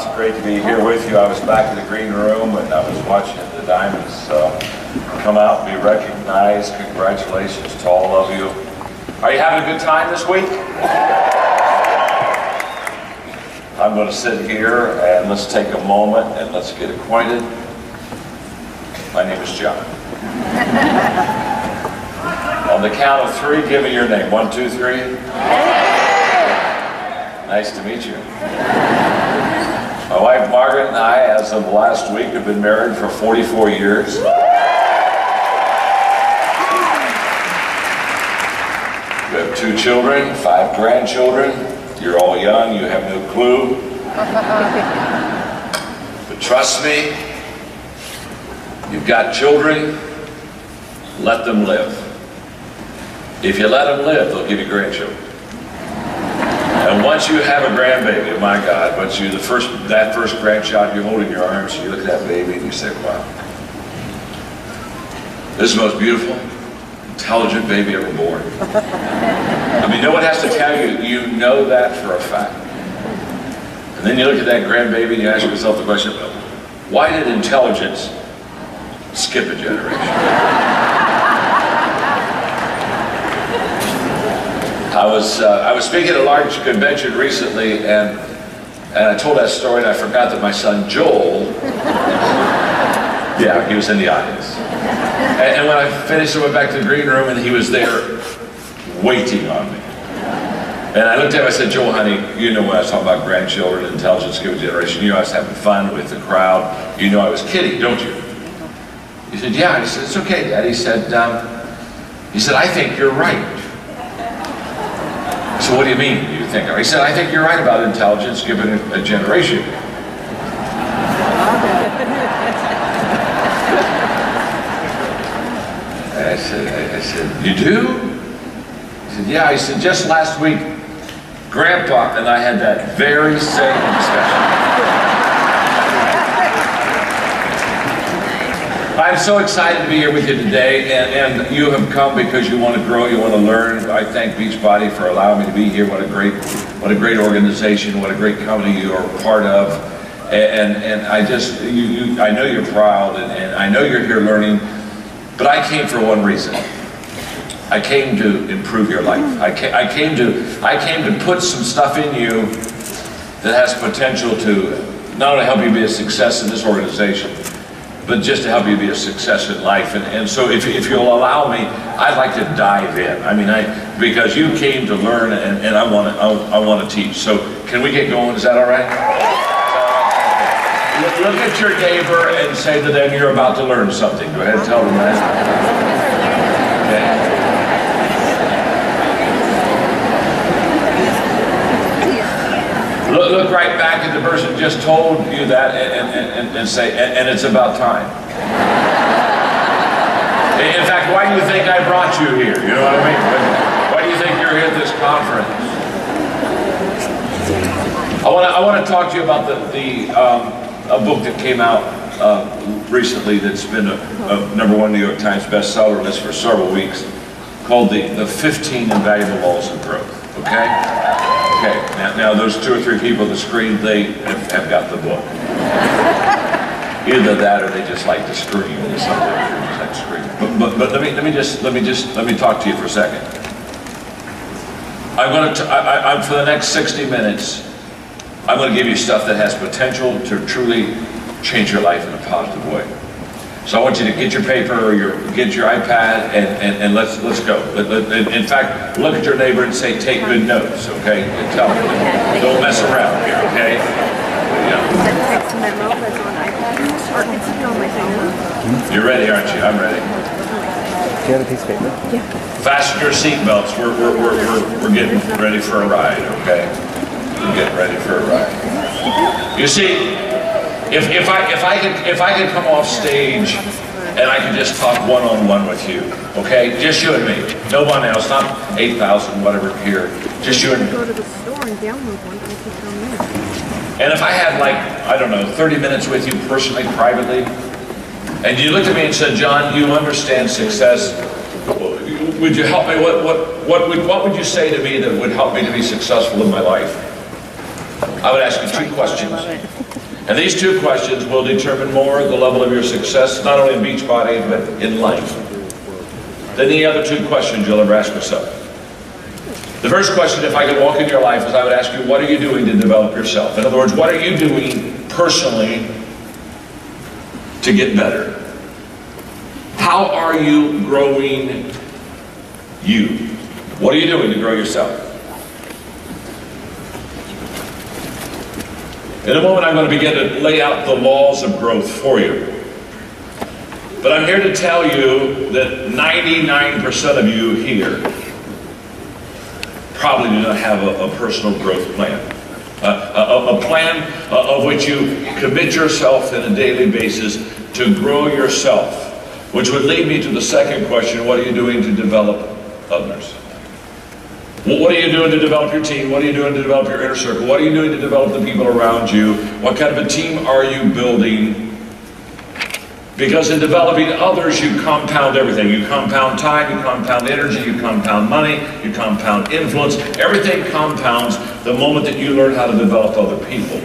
It's great to be here with you. I was back in the green room and I was watching the Diamonds come out and be recognized. Congratulations to all of you. Are you having a good time this week? I'm going to sit here and let's take a moment and let's get acquainted. My name is John. On the count of three, give me your name. 1, 2, 3. Nice to meet you. My wife Margaret and I, as of last week, have been married for 44 years. We have 2 children, 5 grandchildren. You're all young, you have no clue. But trust me, you've got children, let them live. If you let them live, they'll give you grandchildren. And once you have a grandbaby, my God, once you that first grandchild you hold in your arms, you look at that baby and you say, wow, this is the most beautiful, intelligent baby ever born. I mean, no one has to tell you, you know that for a fact. And then you look at that grandbaby and you ask yourself the question, why did intelligence skip a generation? I was speaking at a large convention recently, and I told that story, and I forgot that my son Joel, yeah, he was in the audience. And when I finished, I went back to the green room, and he was there waiting on me. And I looked at him, I said, Joel, honey, you know when I was talking about grandchildren, intelligence, given generation, you know I was having fun with the crowd. You know I was kidding, don't you? He said, yeah. I said, it's okay, Dad. He said, I think you're right. So what do you mean, you think? He said, I think you're right about intelligence given a generation. I said, you do? He said, yeah. I said, just last week, Grandpa and I had that very same discussion. I'm so excited to be here with you today, and you have come because you want to grow, you want to learn. I thank Beachbody for allowing me to be here. What a great organization, what a great company you are part of. And I just, I know you're proud, and I know you're here learning, but I came for one reason. I came to improve your life. I came to put some stuff in you that has potential to not only help you be a success in this organization, but just to help you be a success in life. And so if you'll allow me, I'd like to dive in. I mean, because you came to learn, and I want to teach. So can we get going? Is that all right? Look at your neighbor and say to them, you're about to learn something. Go ahead and tell them that. Okay. Look right back at the person who just told you that and say, and it's about time. In fact, why do you think I brought you here? You know what I mean? Why do you think you're here at this conference? I want to talk to you about a book that came out recently that's been a #1 New York Times bestseller list for several weeks, called the 15 Invaluable Laws of Growth. Okay? Okay, now those 2 or 3 people on the screen, they have got the book. Either that or they just like to scream or something. Just like to scream. But let me talk to you for a second. I'm for the next 60 minutes, I'm going to give you stuff that has potential to truly change your life in a positive way. So I want you to get your paper or get your iPad and let's go. In fact, look at your neighbor and say, take good notes, okay? And tell them, don't mess around here, okay? Yeah. You're ready, aren't you? I'm ready. Do you have a piece of paper? Yeah. Fasten your seatbelts. We're getting ready for a ride, okay? We're getting ready for a ride. You see, if I could come off stage and I could just talk one-on-one with you, okay? Just you and me. No one else, not 8,000, whatever here. Just you and me. Go to the store and download one and keep it on there. And if I had like, I don't know, 30 minutes with you personally, privately, and you looked at me and said, John, you understand success, would you help me? What would you say to me that would help me to be successful in my life? I would ask you two questions. And these two questions will determine more the level of your success, not only in Beachbody, but in life, than any other two questions you'll ever ask yourself. The first question, if I could walk into your life, is I would ask you, what are you doing to develop yourself? In other words, what are you doing personally to get better? How are you growing you? What are you doing to grow yourself? In a moment, I'm going to begin to lay out the laws of growth for you. But I'm here to tell you that 99% of you here probably do not have a personal growth plan. A plan of which you commit yourself on a daily basis to grow yourself. Which would lead me to the second question, what are you doing to develop others? What are you doing to develop your team? What are you doing to develop your inner circle? What are you doing to develop the people around you? What kind of a team are you building? Because in developing others, you compound everything. You compound time, you compound energy, you compound money, you compound influence. Everything compounds the moment that you learn how to develop other people.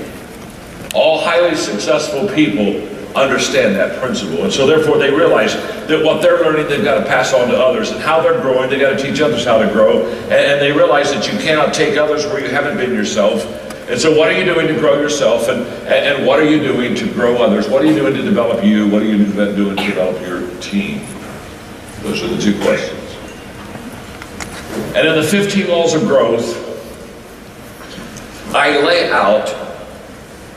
All highly successful people understand that principle, and so therefore they realize that what they're learning they've got to pass on to others, and how they're growing they got to teach others how to grow, and they realize that you cannot take others where you haven't been yourself. And so what are you doing to grow yourself, and what are you doing to grow others? What are you doing to develop you? What are you doing to develop your team? Those are the two questions. And in the 15 laws of growth, I lay out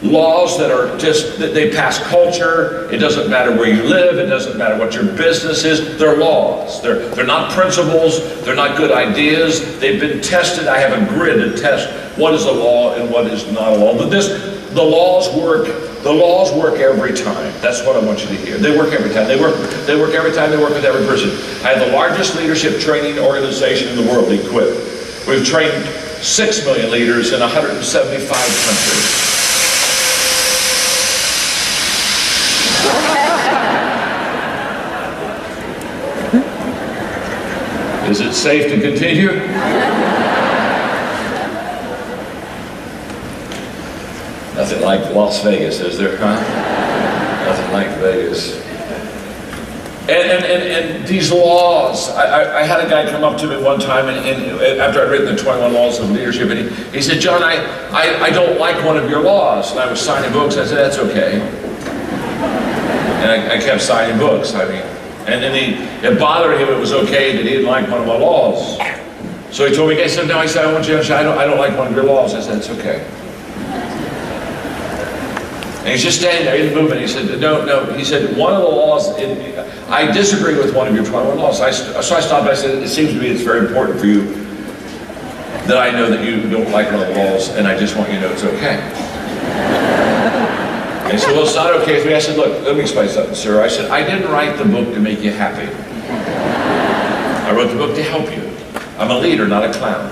laws that are just, they pass culture. It doesn't matter where you live. It doesn't matter what your business is. They're laws. They're not principles. They're not good ideas. They've been tested. I have a grid to test what is a law and what is not a law. But the laws work. The laws work every time. That's what I want you to hear. They work every time. They work every time. They work with every person. I have the largest leadership training organization in the world, Equip. We've trained 6 million leaders in 175 countries. Is it safe to continue? Nothing like Las Vegas, is there, huh? Nothing like Vegas. And these laws, I had a guy come up to me one time, and after I'd written the 21 Laws of Leadership, and he said, John, I don't like one of your laws. And I was signing books. I said, that's okay. And I kept signing books. I mean, and then it bothered him it was okay that he didn't like one of my laws. So he told me, I said, no, I said, I want you to understand, I don't like one of your laws. I said, it's okay. And he's just standing there, he didn't move, and he said, no, he said, one of the laws, I disagree with one of your 21 laws. So I stopped and I said, it seems to me it's very important for you that I know that you don't like one of the laws, and I just want you to know it's okay. And he said, well, it's not okay for me. I said, look, let me explain something, sir. I said, I didn't write the book to make you happy. I wrote the book to help you. I'm a leader, not a clown.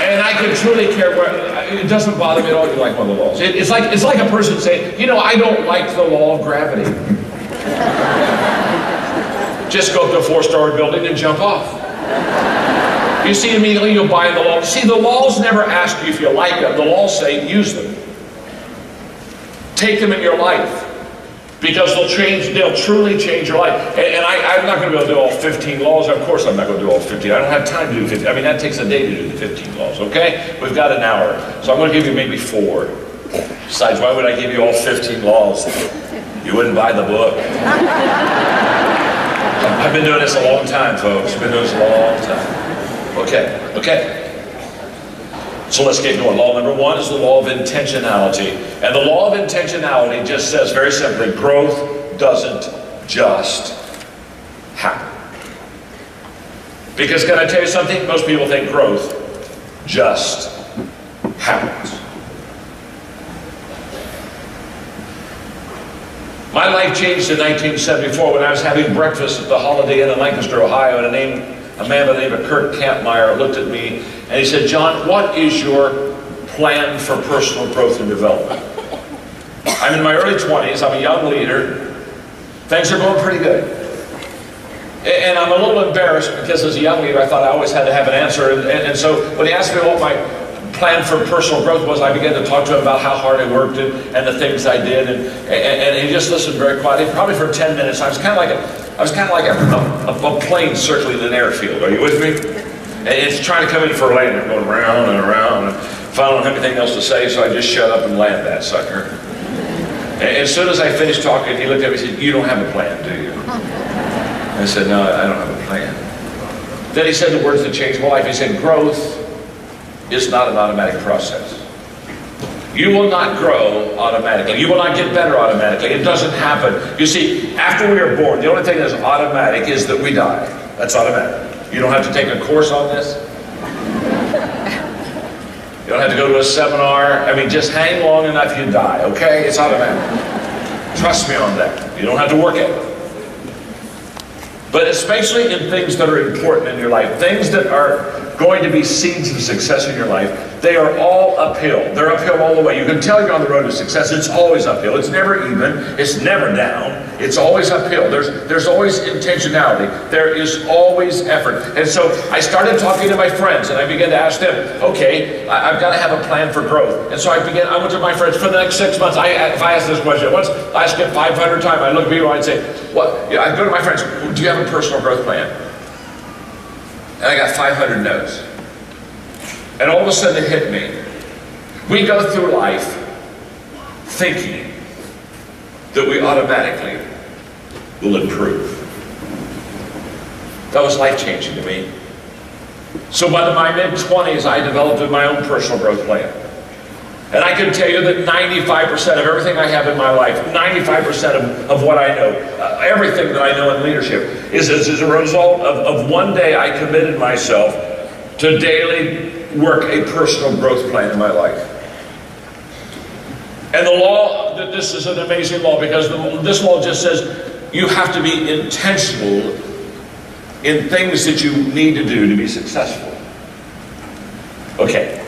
And I could truly care where, it doesn't bother me at all if you like one of the laws. It's like a person saying, you know, I don't like the law of gravity. Just go up to a 4-story building and jump off. You see, immediately you'll buy the law. See, the laws never ask you if you like them. The laws say use them. Take them in your life. Because they'll truly change your life. And I'm not going to be able to do all 15 laws. Of course I'm not going to do all 15. I don't have time to do 15. I mean, that takes a day to do the 15 laws, okay? We've got an hour. So I'm going to give you maybe 4. Besides, why would I give you all 15 laws? You wouldn't buy the book. I've been doing this a long time, folks. I've been doing this a long time. Okay. So let's get going. Law number 1 is the law of intentionality. And the law of intentionality just says very simply, growth doesn't just happen. Because can I tell you something? Most people think growth just happens. My life changed in 1974 when I was having breakfast at the Holiday Inn in Lancaster, Ohio, and a man by the name of Kurt Kampmeyer looked at me and he said, John, what is your plan for personal growth and development? I'm in my early 20s, I'm a young leader, things are going pretty good. And I'm a little embarrassed because as a young leader, I thought I always had to have an answer. And so when he asked me what my plan for personal growth was, I began to talk to him about how hard I worked and the things I did. And he just listened very quietly, probably for 10 minutes. I was kind of like a plane circling an airfield. Are you with me? And it's trying to come in for a landing, going around and around. And finally, I don't have anything else to say, so I just shut up and land that sucker. And as soon as I finished talking, he looked at me and said, "You don't have a plan, do you?" I said, "No, I don't have a plan." Then he said the words that changed my life. He said, "Growth is not an automatic process. You will not grow automatically. You will not get better automatically. It doesn't happen." You see, after we are born, the only thing that's automatic is that we die. That's automatic. You don't have to take a course on this. You don't have to go to a seminar. I mean, just hang long enough, you die, okay? It's automatic. Trust me on that. You don't have to work at it. But especially in things that are important in your life, things that are going to be seeds of success in your life, they are all uphill. They're uphill all the way. You can tell you're on the road to success. It's always uphill. It's never even. It's never down. It's always uphill. There's always intentionality. There is always effort. And so I started talking to my friends, and I began to ask them, okay, I've got to have a plan for growth. And so I went to my friends for the next 6 months. If I ask this question once, I ask it 500 times. I look at people and I'd say, what? You know, I'd go to my friends, do you have a personal growth plan? And I got 500 no's. And all of a sudden it hit me. We go through life thinking that we automatically will improve. That was life-changing to me. So by my mid-20s, I developed my own personal growth plan. And I can tell you that 95% of everything I have in my life, 95% of what I know, everything that I know in leadership, is as a result of one day I committed myself to daily work a personal growth plan in my life. And the law, this is an amazing law, because this law just says you have to be intentional in things that you need to do to be successful. Okay,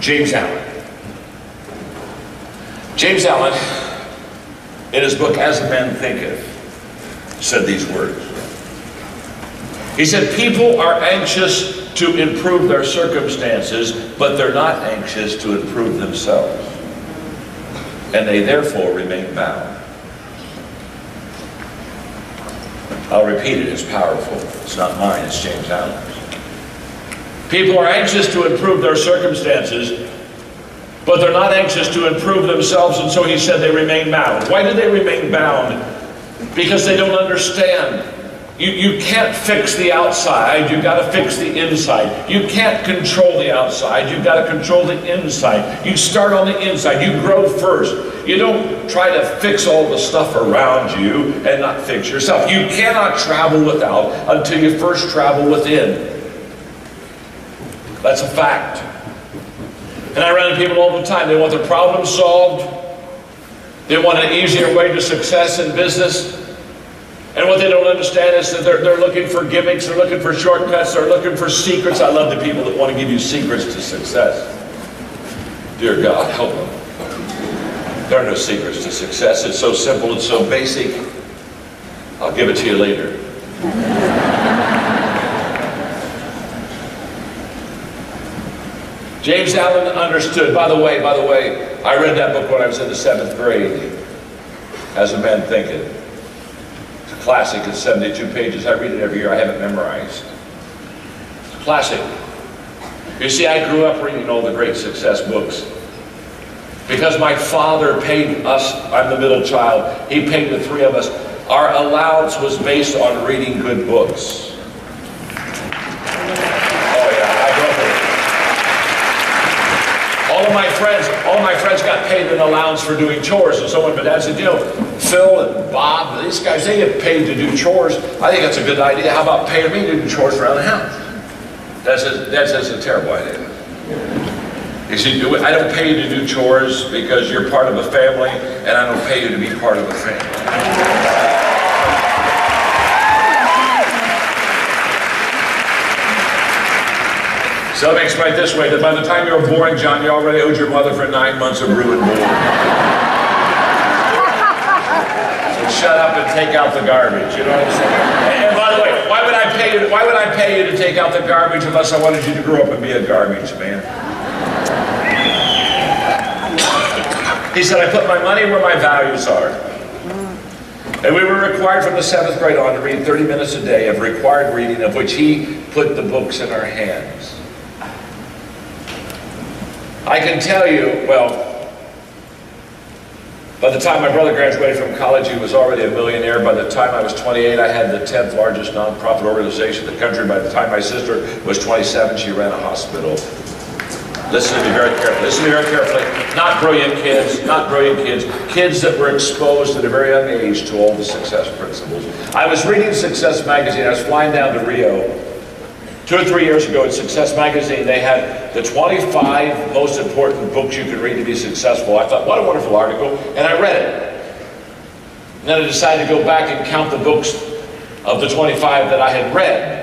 James Allen. James Allen, in his book, As a Man Thinketh, said these words. He said, people are anxious to improve their circumstances, but they're not anxious to improve themselves. And they therefore remain bound. I'll repeat it, it's powerful. It's not mine, it's James Allen's. People are anxious to improve their circumstances, but they're not anxious to improve themselves, and so he said they remain bound. Why do they remain bound? Because they don't understand. You can't fix the outside, you've got to fix the inside. You can't control the outside, you've got to control the inside. You start on the inside, you grow first. You don't try to fix all the stuff around you and not fix yourself. You cannot travel without until you first travel within. That's a fact. And I run into people all the time. They want their problems solved. They want an easier way to success in business. And what they don't understand is that they're looking for gimmicks, they're looking for shortcuts, they're looking for secrets. I love the people that want to give you secrets to success. Dear God, help them. There are no secrets to success. It's so simple, it's so basic. I'll give it to you later. James Allen understood. By the way, I read that book when I was in the 7th grade. As a Man Thinketh. It's a classic. It's 72 pages. I read it every year. I have it memorized. It's a classic. You see, I grew up reading all the great success books. Because my father paid us, I'm the middle child, he paid the 3 of us. Our allowance was based on reading good books. All my friends got paid an allowance for doing chores. And someone, but Dad said, you know, Phil and Bob, these guys, they get paid to do chores. I think that's a good idea. How about paying me to do chores around the house? That's a terrible idea. You see, I don't pay you to do chores because you're part of a family, and I don't pay you to be part of a family. So let me explain it this way, that by the time you were born, John, you already owed your mother for 9 months of ruined board. So shut up and take out the garbage, you know what I'm saying? And Why would I pay you? Why would I pay you to take out the garbage unless I wanted you to grow up and be a garbage man? He said, I put my money where my values are. And we were required from the 7th grade on to read 30 minutes a day of required reading, of which he put the books in our hands. I can tell you, well, by the time my brother graduated from college, he was already a millionaire. By the time I was 28, I had the 10th largest nonprofit organization in the country. By the time my sister was 27, she ran a hospital. Listen to me very carefully. Listen to me very carefully. Not brilliant kids, not brilliant kids. Kids that were exposed at a very young age to all the success principles. I was reading Success Magazine. I was flying down to Rio 2 or 3 years ago. In Success Magazine, they had the 25 most important books you could read to be successful. I thought, what a wonderful article, and I read it. And then I decided to go back and count the books of the 25 that I had read.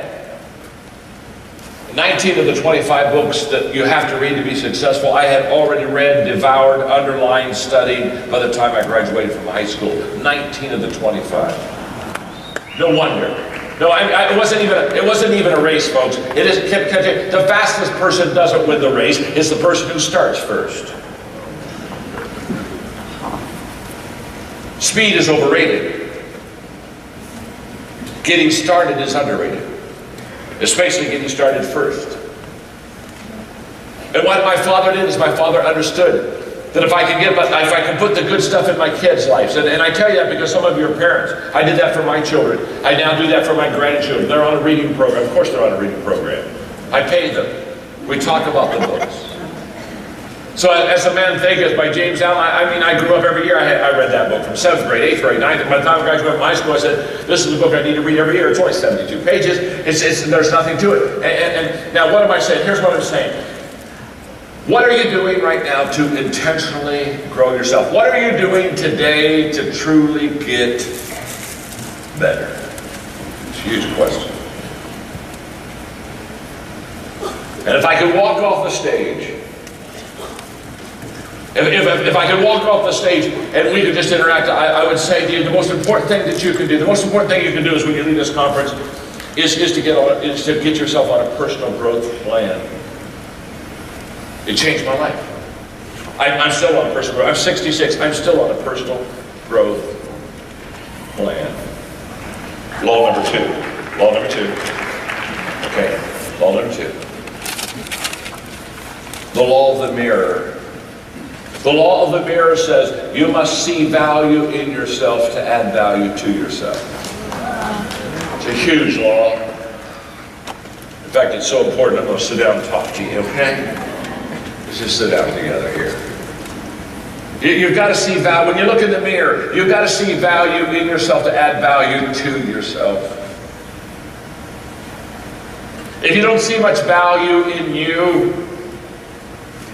19 of the 25 books that you have to read to be successful, I had already read, devoured, underlined, studied by the time I graduated from high school. 19 of the 25. No wonder. No, it wasn't even a race, folks. It is, the fastest person doesn't win the race. It's the person who starts first. Speed is overrated. Getting started is underrated. Especially getting started first. And what my father did is my father understood that if I can put the good stuff in my kids' lives, and I tell you that because some of you are parents. I did that for my children. I now do that for my grandchildren. They're on a reading program. Of course they're on a reading program. I pay them. We talk about the books. So as a man thinketh by James Allen, I grew up every year. I read that book from 7th grade, 8th grade, 9th. By the time I graduated from high school, I said, this is the book I need to read every year. It's only 72 pages. There's nothing to it. And now what am I saying? Here's what I'm saying. What are you doing right now to intentionally grow yourself? What are you doing today to truly get better? It's a huge question. And if I could walk off the stage, if I could walk off the stage and we could just interact, I would say to you, the most important thing that you can do, the most important thing you can do is when you leave this conference is to get yourself on a personal growth plan. It changed my life. I'm still on a personal growth. I'm 66. I'm still on a personal growth plan. Law number 2. Law number 2. Okay. Law number 2. The law of the mirror. The law of the mirror says you must see value in yourself to add value to yourself. It's a huge law. In fact, it's so important I'm going to sit down and talk to you, okay? Let's just sit down together here. You've got to see value. When you look in the mirror, you've got to see value in yourself to add value to yourself. If you don't see much value in you,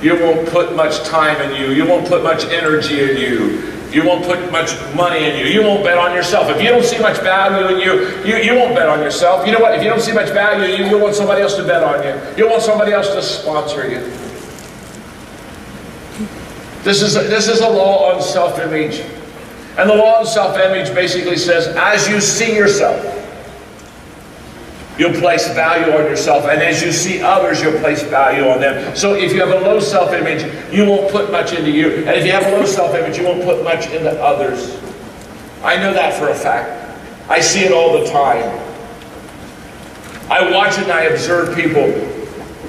you won't put much time in you. You won't put much energy in you. You won't put much money in you. You won't bet on yourself. If you don't see much value in you, you won't bet on yourself. You know what? If you don't see much value in you, you'll want somebody else to bet on you. You'll want somebody else to sponsor you. This is a law on self-image. And the law on self-image basically says, as you see yourself, you'll place value on yourself, and as you see others, you'll place value on them. So if you have a low self-image, you won't put much into you. And if you have a low self-image, you won't put much into others. I know that for a fact. I see it all the time. I watch it and I observe people.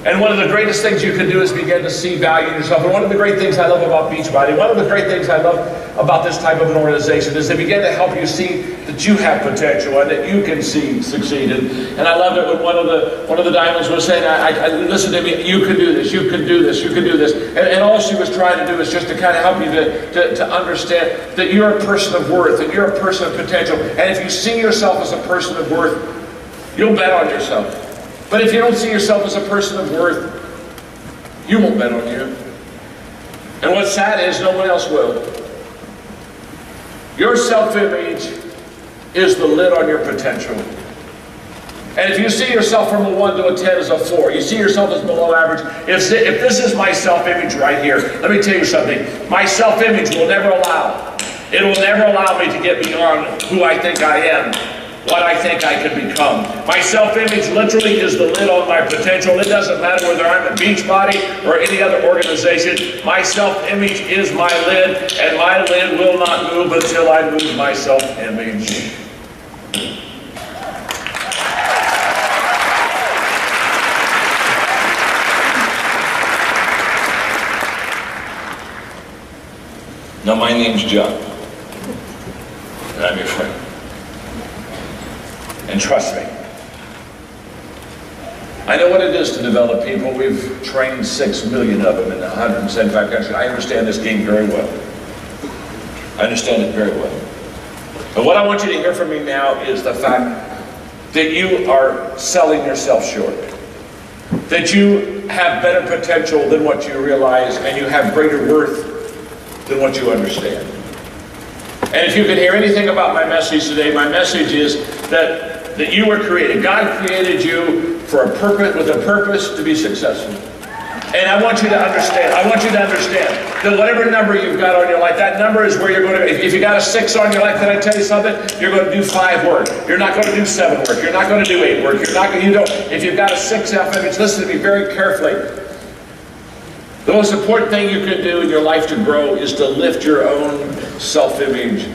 And one of the greatest things you can do is begin to see value in yourself. And one of the great things I love about Beachbody, one of the great things I love about this type of an organization is they begin to help you see that you have potential and that you can succeed. And I loved it when one of the diamonds was saying, listen to me, you can do this, you can do this, you can do this. And all she was trying to do is just to kind of help you to understand that you're a person of worth, that you're a person of potential. And if you see yourself as a person of worth, you'll bet on yourself. But if you don't see yourself as a person of worth, you won't bet on you. And what's sad is no one else will. Your self-image is the lid on your potential. And if you see yourself from a 1 to a 10 as a 4, you see yourself as below average, if this is my self-image right here, let me tell you something. My self-image will never allow me to get beyond who I think I am what I think I could become. My self-image literally is the lid on my potential. It doesn't matter whether I'm at Beachbody or any other organization. My self-image is my lid, and my lid will not move until I move my self-image. Now, my name's John, and I'm your friend. And trust me, I know what it is to develop people. We've trained 6 million of them in 175 countries. I understand this game very well. I understand it very well. But what I want you to hear from me now is the fact that you are selling yourself short. That you have better potential than what you realize, and you have greater worth than what you understand. And if you can hear anything about my message today, my message is that you were created. God created you for a purpose, with a purpose to be successful. And I want you to understand, that whatever number you've got on your life, that number is where you're going to be. If you got a 6 on your life, can I tell you something? You're going to do 5 work. You're not going to do 7 work. You're not going to do 8 work. If you've got a 6 self-image, listen to me very carefully. The most important thing you can do in your life to grow is to lift your own self-image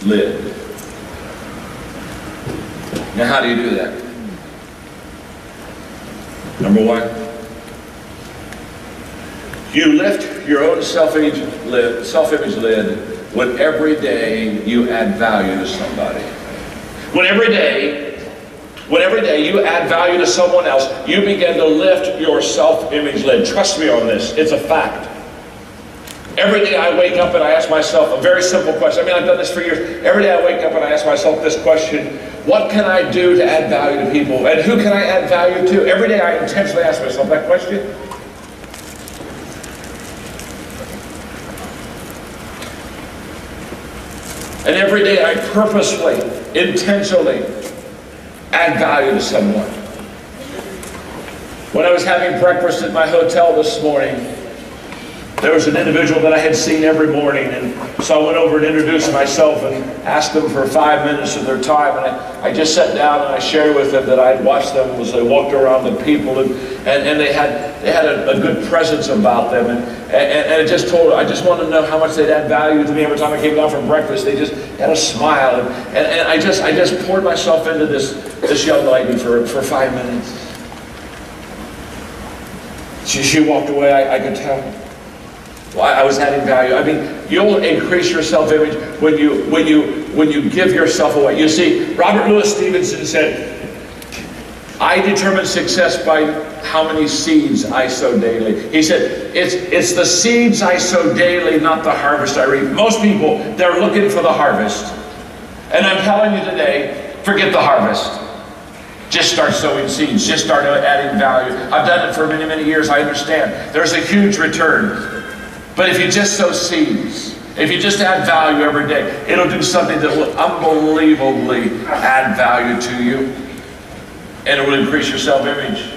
lid. Now, how do you do that? Number 1, you lift your own self-image lid when every day you add value to somebody. When every day you add value to someone else, you begin to lift your self-image lid. Trust me on this, it's a fact. Every day I wake up and I ask myself a very simple question. I mean, I've done this for years. Every day I wake up and I ask myself this question: what can I do to add value to people? And who can I add value to? Every day I intentionally ask myself that question. And every day I purposefully, intentionally add value to someone. When I was having breakfast at my hotel this morning, there was an individual that I had seen every morning, and so I went over and introduced myself and asked them for 5 minutes of their time, and I just sat down and I shared with them that I had watched them as they walked around the people, and they had a good presence about them, and I just wanted to know how much they'd add value to me. Every time I came down from breakfast, they just had a smile, and I just poured myself into this young lady for 5 minutes. She walked away, I could tell. Well, I was adding value. I mean, you'll increase your self-image when you give yourself away. You see, Robert Louis Stevenson said, I determine success by how many seeds I sow daily. He said, it's the seeds I sow daily, not the harvest I reap. Most people, they're looking for the harvest. And I'm telling you today, forget the harvest. Just start sowing seeds. Just start adding value. I've done it for many, many years. I understand. There's a huge return. But if you just sow seeds, if you just add value every day, it'll do something that will unbelievably add value to you. And it will increase your self-image.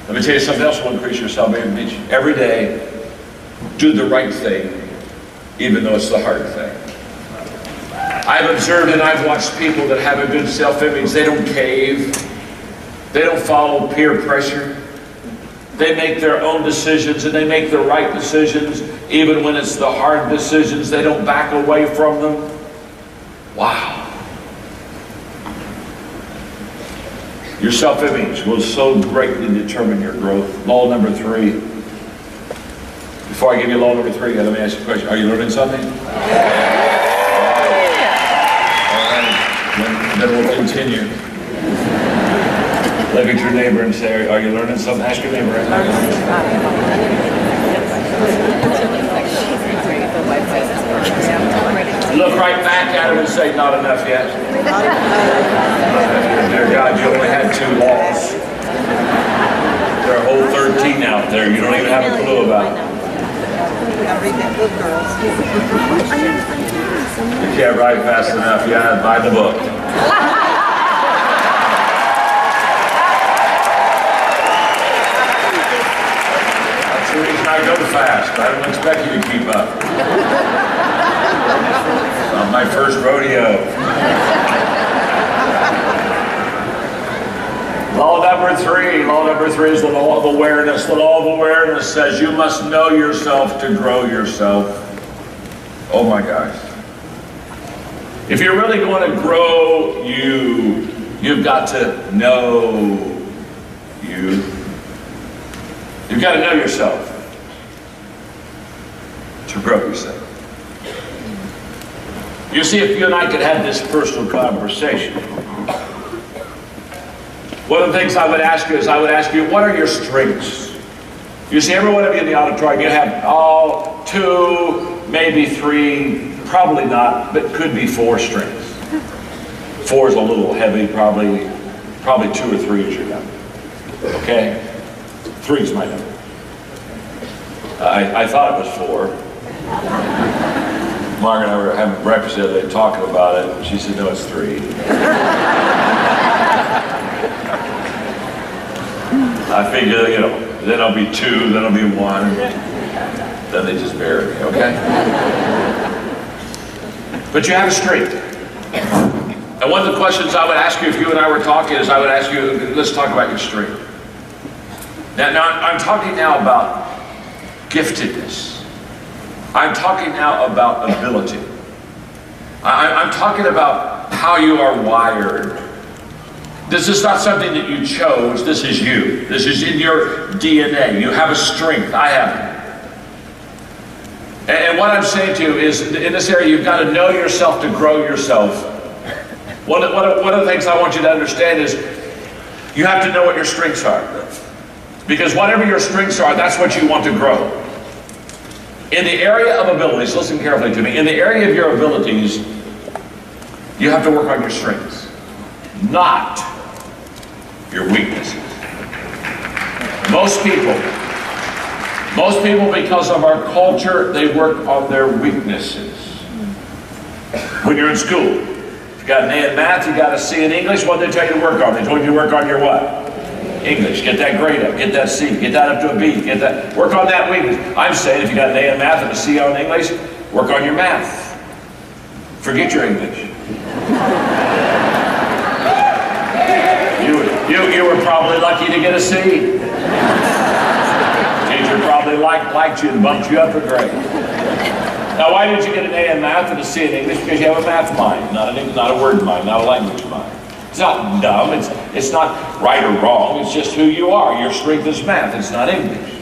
Let me tell you something else will increase your self-image. Every day, do the right thing, even though it's the hard thing. I've observed and I've watched people that have a good self-image. They don't cave. They don't follow peer pressure. They make their own decisions, and they make the right decisions, even when it's the hard decisions. They don't back away from them. Wow. Your self-image will so greatly determine your growth. Law number 3. Before I give you law number 3, let me ask you a question. Are you learning something? Then we'll continue. Look at your neighbor and say, are you learning something? Ask your neighbor. Look right back at him and say, not enough yet. Dear God, you only had 2 laws. There are a whole 13 out there you don't even have a clue about. You can't write fast enough. You gotta buy the book. That's the reason I go fast. I don't expect you to keep up. It's not my first rodeo. Law number three is the law of awareness. The law of awareness says you must know yourself to grow yourself. Oh my gosh. If you're really going to grow you've got to know you. You've got to know yourself to grow yourself. You see, if you and I could have this personal conversation, one of the things I would ask you is, what are your strengths? You see, every one of you in the auditorium, you have all 2, maybe 3, probably not, but could be 4 strengths. 4 is a little heavy, probably 2 or 3 is your number. Okay? 3 is my number. I thought it was 4. Margaret and I were having breakfast the other day talking about it, and she said, no, it's 3. I figure, then I'll be 2, then I'll be 1, then they just bury me, okay? But you have a strength. And one of the questions I would ask you if you and I were talking is, I would ask you, let's talk about your strength. Now I'm talking now about giftedness. I'm talking now about ability. I'm talking about how you are wired. This is not something that you chose. This is you. This is in your DNA. You have a strength. I have it. And what I'm saying to you is, in this area, you've got to know yourself to grow yourself. One of the things I want you to understand is, you have to know what your strengths are. Because whatever your strengths are, that's what you want to grow. In the area of abilities, listen carefully to me, in the area of your abilities, you have to work on your strengths, not your weaknesses. Most people, because of our culture, they work on their weaknesses. When you're in school, if you got an A in math, you got a C in English, what did they tell you to work on? They told you to work on your what? English. Get that grade up, get that C, get that up to a B, work on that weakness. I'm saying if you got an A in math and a C on English, work on your math. Forget your English. You were probably lucky to get a C. Teacher probably liked you and bumped you up a grade. Now, why did you get an A in math and a C in English? Because you have a math mind, not a word mind, not a language mind. It's not dumb, it's not right or wrong, it's just who you are. Your strength is math, it's not English.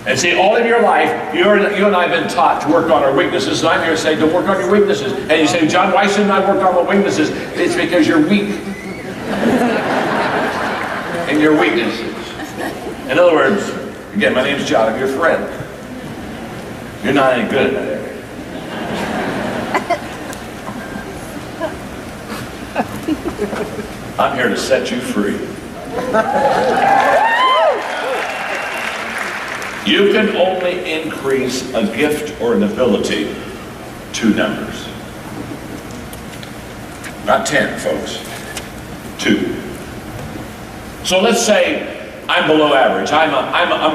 And see, all of your life, you and I have been taught to work on our weaknesses, and I'm here to say, don't work on your weaknesses. And you say, John, why shouldn't I work on my weaknesses? It's because you're weak. And your weaknesses. In other words, again, my name's John, I'm your friend. You're not any good at that area. I'm here to set you free. You can only increase a gift or an ability 2 numbers. Not 10, folks. 2. So let's say I'm below average. I'm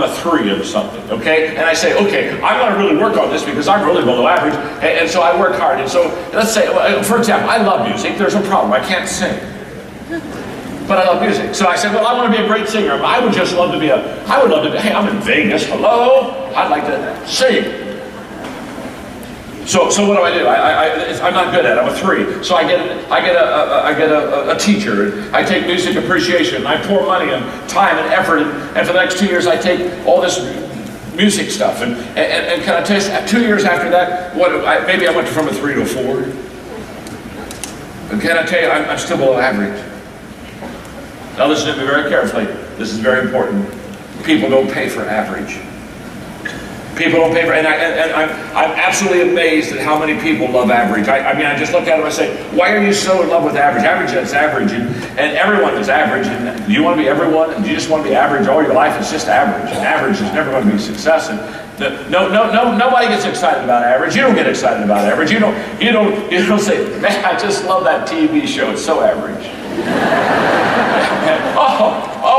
a 3 of something, okay? And I say, okay, I'm going to really work on this because I'm really below average, and so I work hard. And so let's say, for example, I love music. There's a problem. I can't sing. But I love music. So I said, well, I want to be a great singer. I would love to be, hey, I'm in Vegas, hello? I'd like to sing. So what do? I'm not good at it. I'm a 3. So I get a teacher. I take music appreciation. I pour money and time and effort. And for the next 2 years, I take all this music stuff. And can I tell you, 2 years after that, maybe I went from a 3 to a 4. And can I tell you, I'm still below average. Now listen to me very carefully. This is very important. People don't pay for average. People don't pay for, and I'm absolutely amazed at how many people love average. I mean, I just look at them and I say, why are you so in love with average? Average is average, and everyone is average. And do you want to be everyone? And do you just want to be average all your life? It's just average, and average is never going to be success. And nobody gets excited about average. You don't get excited about average. You don't say, man, I just love that TV show. It's so average.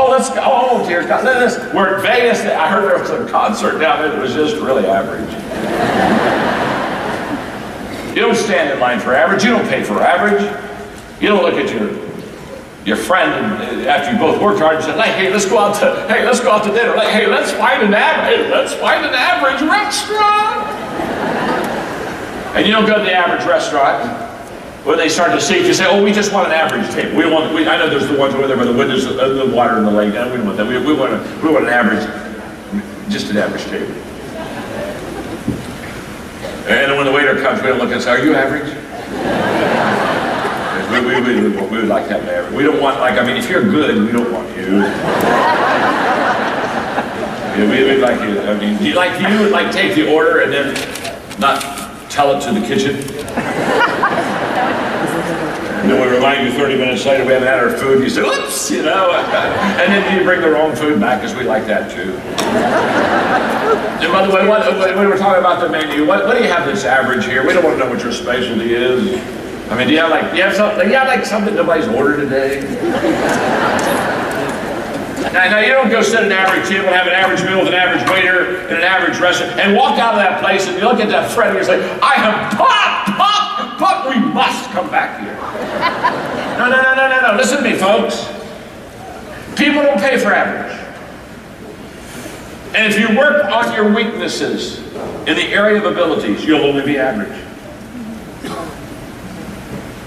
Let's go. Oh, dear God. We're in Vegas. I heard there was a concert down there that was just really average. You don't stand in line for average. You don't pay for average. You don't look at your friend, and after you both worked hard, and said, hey, let's go out to dinner. Like, hey, let's find an average restaurant. And you don't go to the average restaurant. When they start to see it, you say, oh, we just want an average table. I know there's the ones over there by the windows, the water in the lake. No, we don't want that. We want an average, just an average table. And then when the waiter comes, we don't look and say, are you average? We would like to have an average. We don't want, like, I mean, if you're good, we don't want you. Yeah, we'd like you. I mean, do you like take the order and then not tell it to the kitchen? And then we remind you 30 minutes later we haven't had our food, you say, oops, you know, and then you bring the wrong food back, because we like that too. And by the way, when we're talking about the menu, what do you have that's average here? We don't want to know what your specialty is. I mean, do you have something nobody's ordered today? Now you don't go sit at an average table and have an average meal with an average waiter in an average restaurant and walk out of that place and you look at that friend and you say, I am pumped, but we must come back here. No. Listen to me, folks. People don't pay for average. And if you work on your weaknesses in the area of abilities, you'll only be average.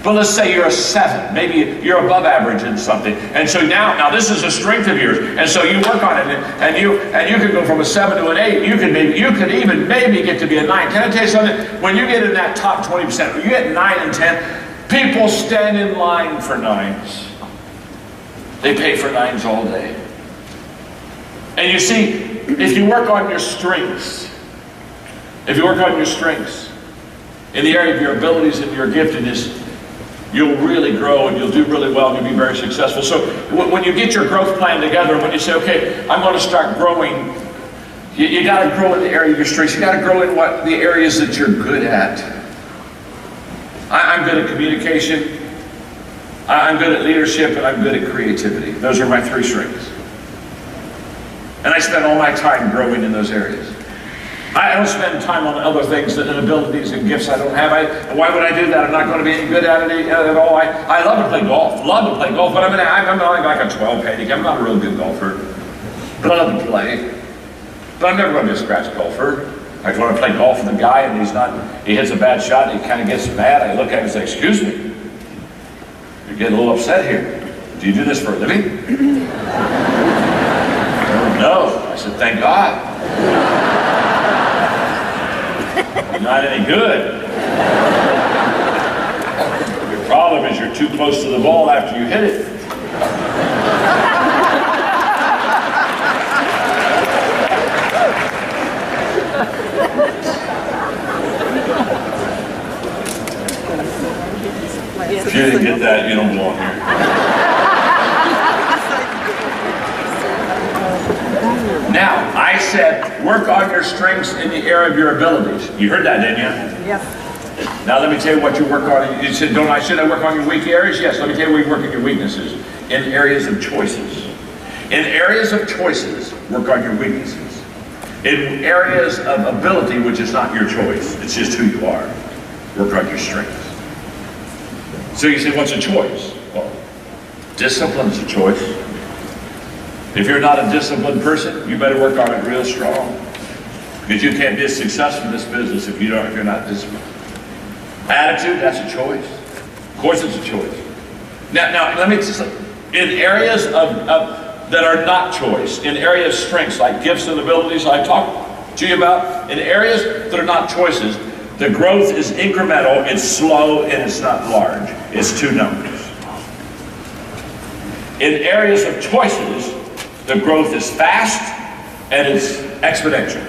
But let's say you're a 7, maybe you're above average in something, and so now this is a strength of yours, and so you work on it, and you can go from a 7 to an 8. You could even maybe get to be a 9. Can I tell you something? When you get in that top 20%, when you get 9 and 10, people stand in line for 9s. They pay for 9s all day. And you see, if you work on your strengths, in the area of your abilities and your giftedness, you'll really grow and you'll do really well and you'll be very successful. So when you get your growth plan together, when you say, okay, I'm going to start growing, you got to grow in the area of your strengths. You got to grow in the areas that you're good at. I'm good at communication, I'm good at leadership, and I'm good at creativity. Those are my 3 strengths. And I spend all my time growing in those areas. I don't spend time on other things and abilities and gifts I don't have. Why would I do that? I'm not going to be any good at it at all. I love to play golf. But I'm only like a 12 handicap. I'm not a real good golfer. But I love to play. But I'm never going to be a scratch golfer. I want to play golf with a guy and he hits a bad shot and he kind of gets mad. I look at him and say, excuse me, you're getting a little upset here. Do you do this for a living? No. I said, thank God. You're not any good. Your problem is you're too close to the ball after you hit it. If you didn't get that, you don't belong here. Now, I said, work on your strengths in the area of your abilities. You heard that, didn't you? Yes. Now let me tell you what you work on. You said, should I work on your weak areas? Yes, let me tell you where you work on your weaknesses. In areas of choices. In areas of choices, work on your weaknesses. In areas of ability, which is not your choice, it's just who you are, work on your strengths. So you say, what's a choice? Well, discipline's a choice. If you're not a disciplined person, you better work on it real strong. Because you can't be successful in this business if you're not disciplined. Attitude, that's a choice. Of course it's a choice. Now let me just, in areas that are not choice, in areas of strengths like gifts and abilities I talked to you about, in areas that are not choices, the growth is incremental, it's slow, and it's not large. It's 2 numbers. In areas of choices, the growth is fast and it's exponential.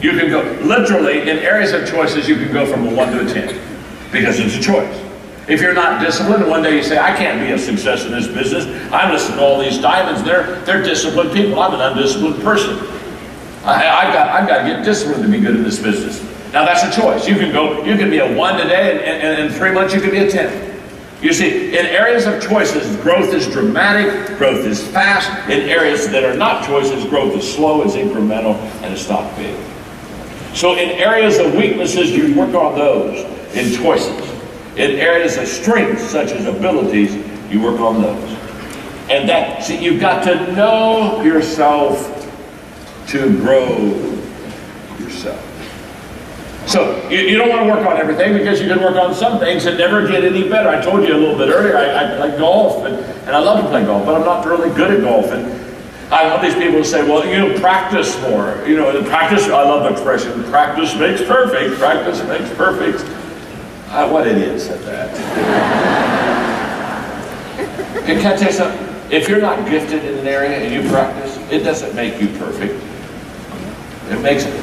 You can go, literally, in areas of choices, you can go from a 1 to a 10 because it's a choice. If you're not disciplined, and one day you say, I can't be a success in this business. I'm listening to all these diamonds. They're disciplined people. I'm an undisciplined person. I've got to get disciplined to be good in this business. Now that's a choice. You can be a 1 today, and in 3 months you can be a 10. You see, in areas of choices, growth is dramatic, growth is fast. In areas that are not choices, growth is slow, it's incremental, and it's not big. So in areas of weaknesses, you work on those in choices. In areas of strength, such as abilities, you work on those. And that, see, you've got to know yourself to grow yourself. So you don't want to work on everything, because you can work on some things and never get any better. I told you a little bit earlier, I play golf, and I love to play golf, but I'm not really good at golf. And I want these people to say, well, you know, practice more. You know, practice, I love the expression, practice makes perfect, practice makes perfect. What idiot said that? Can I tell you something? If you're not gifted in an area and you practice, it doesn't make you perfect.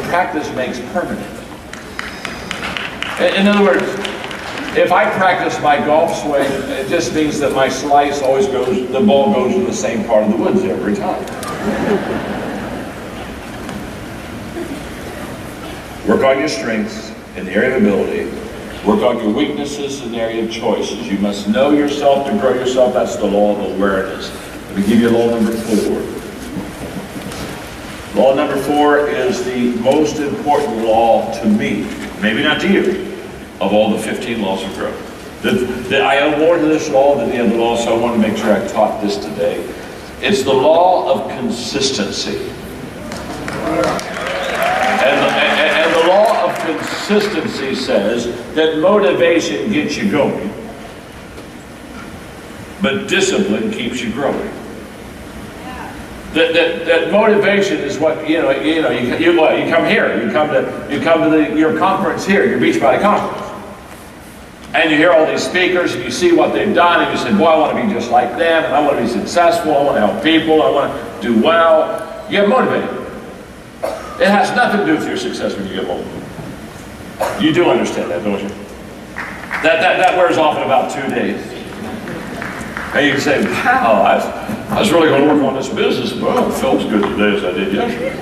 Practice makes permanent. In other words, if I practice my golf swing, it just means that my slice always goes, the ball goes to the same part of the woods every time. Work on your strengths in the area of ability. Work on your weaknesses in the area of choices. You must know yourself to grow yourself. That's the law of awareness. Let me give you law number 4. Law number 4 is the most important law to me, maybe not to you, of all the 15 laws of growth. I owe more to this law than the other law, so I want to make sure I taught this today. It's the law of consistency. And the law of consistency says that motivation gets you going, but discipline keeps you growing. That motivation is what you come here, you come to your conference here, your Beachbody conference, and you hear all these speakers, and you see what they've done, and you say, boy, I want to be just like them, and I want to be successful, I want to help people, I want to do well. You get motivated. It has nothing to do with your success when you get home. You do understand that, don't you? That wears off in about 2 days. And you can say, wow, I was really going to work on this business. Well, it felt as good today as I did yesterday.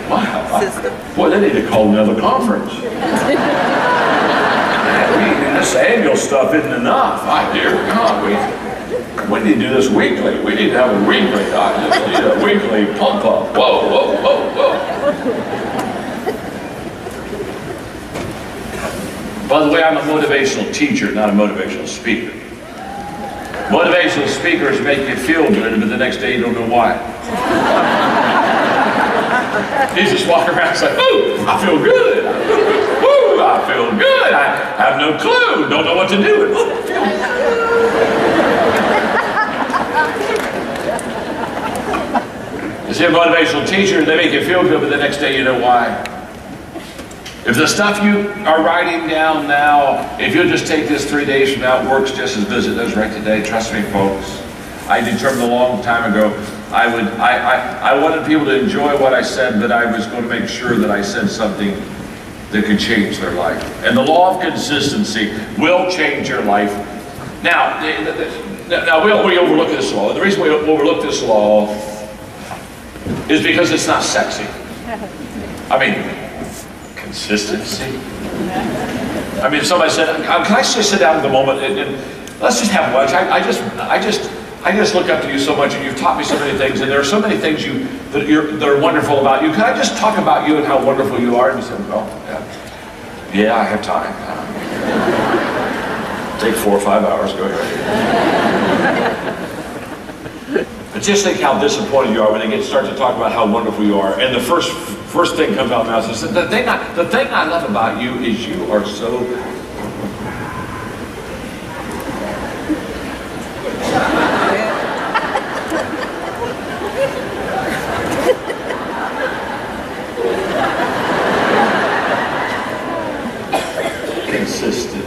Wow. Boy, they need to call another conference. This annual stuff isn't enough. Dear God, we need to do this weekly. We need to have a weekly. I just need a weekly pump up. Whoa, whoa, whoa, whoa. By the way, I'm a motivational teacher, not a motivational speaker. Motivational speakers make you feel good, but the next day you don't know why. You just walk around and say, ooh, I feel good. Ooh, I feel good. I have no clue, don't know what to do. Ooh, I feel good. You see, a motivational teacher, they make you feel good, but the next day you know why. If the stuff you are writing down now, if you'll just take this 3 days from now, it works just as good as it does right today. Trust me, folks. I determined a long time ago, I wanted people to enjoy what I said, but I was going to make sure that I said something that could change their life. And the law of consistency will change your life. Now we overlook this law. The reason we overlook this law is because it's not sexy. I mean, consistency. I mean, if somebody said, can I just sit down at the moment and let's just have lunch? I just look up to you so much, and you've taught me so many things, and there are so many things that are wonderful about you. Can I just talk about you and how wonderful you are? And you said, well, yeah, I have time. Take 4 or 5 hours, go ahead. But just think how disappointed you are when they start to talk about how wonderful you are, and the first thing comes out now says, the thing I love about you is you are so consistent.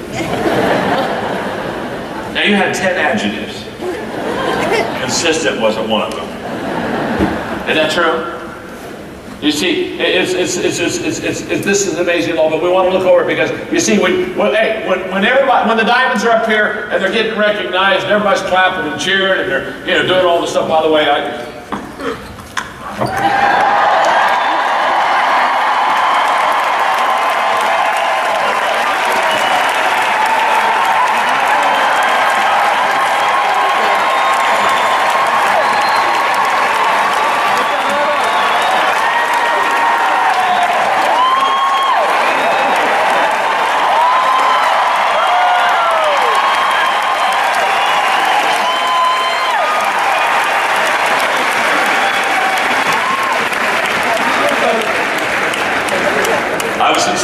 Now you had 10 adjectives. Consistent wasn't one of them. Isn't that true? You see, this is an amazing law, but we want to look over it because you see, when the diamonds are up here and they're getting recognized, and everybody's clapping and cheering and they're doing all the stuff. By the way,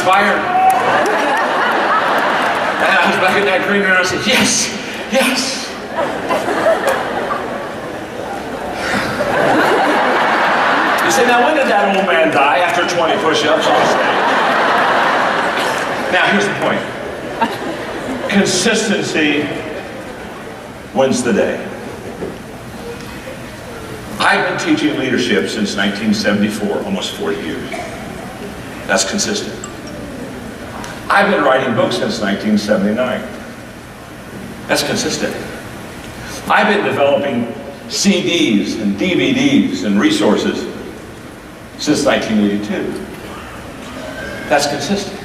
inspired. And I was back in that green room and I said, yes, yes. You say, now when did that old man die? After 20 push-ups on stage. Now here's the point. Consistency wins the day. I've been teaching leadership since 1974, almost 40 years. That's consistent. I've been writing books since 1979. That's consistent. I've been developing CDs and DVDs and resources since 1982. That's consistent.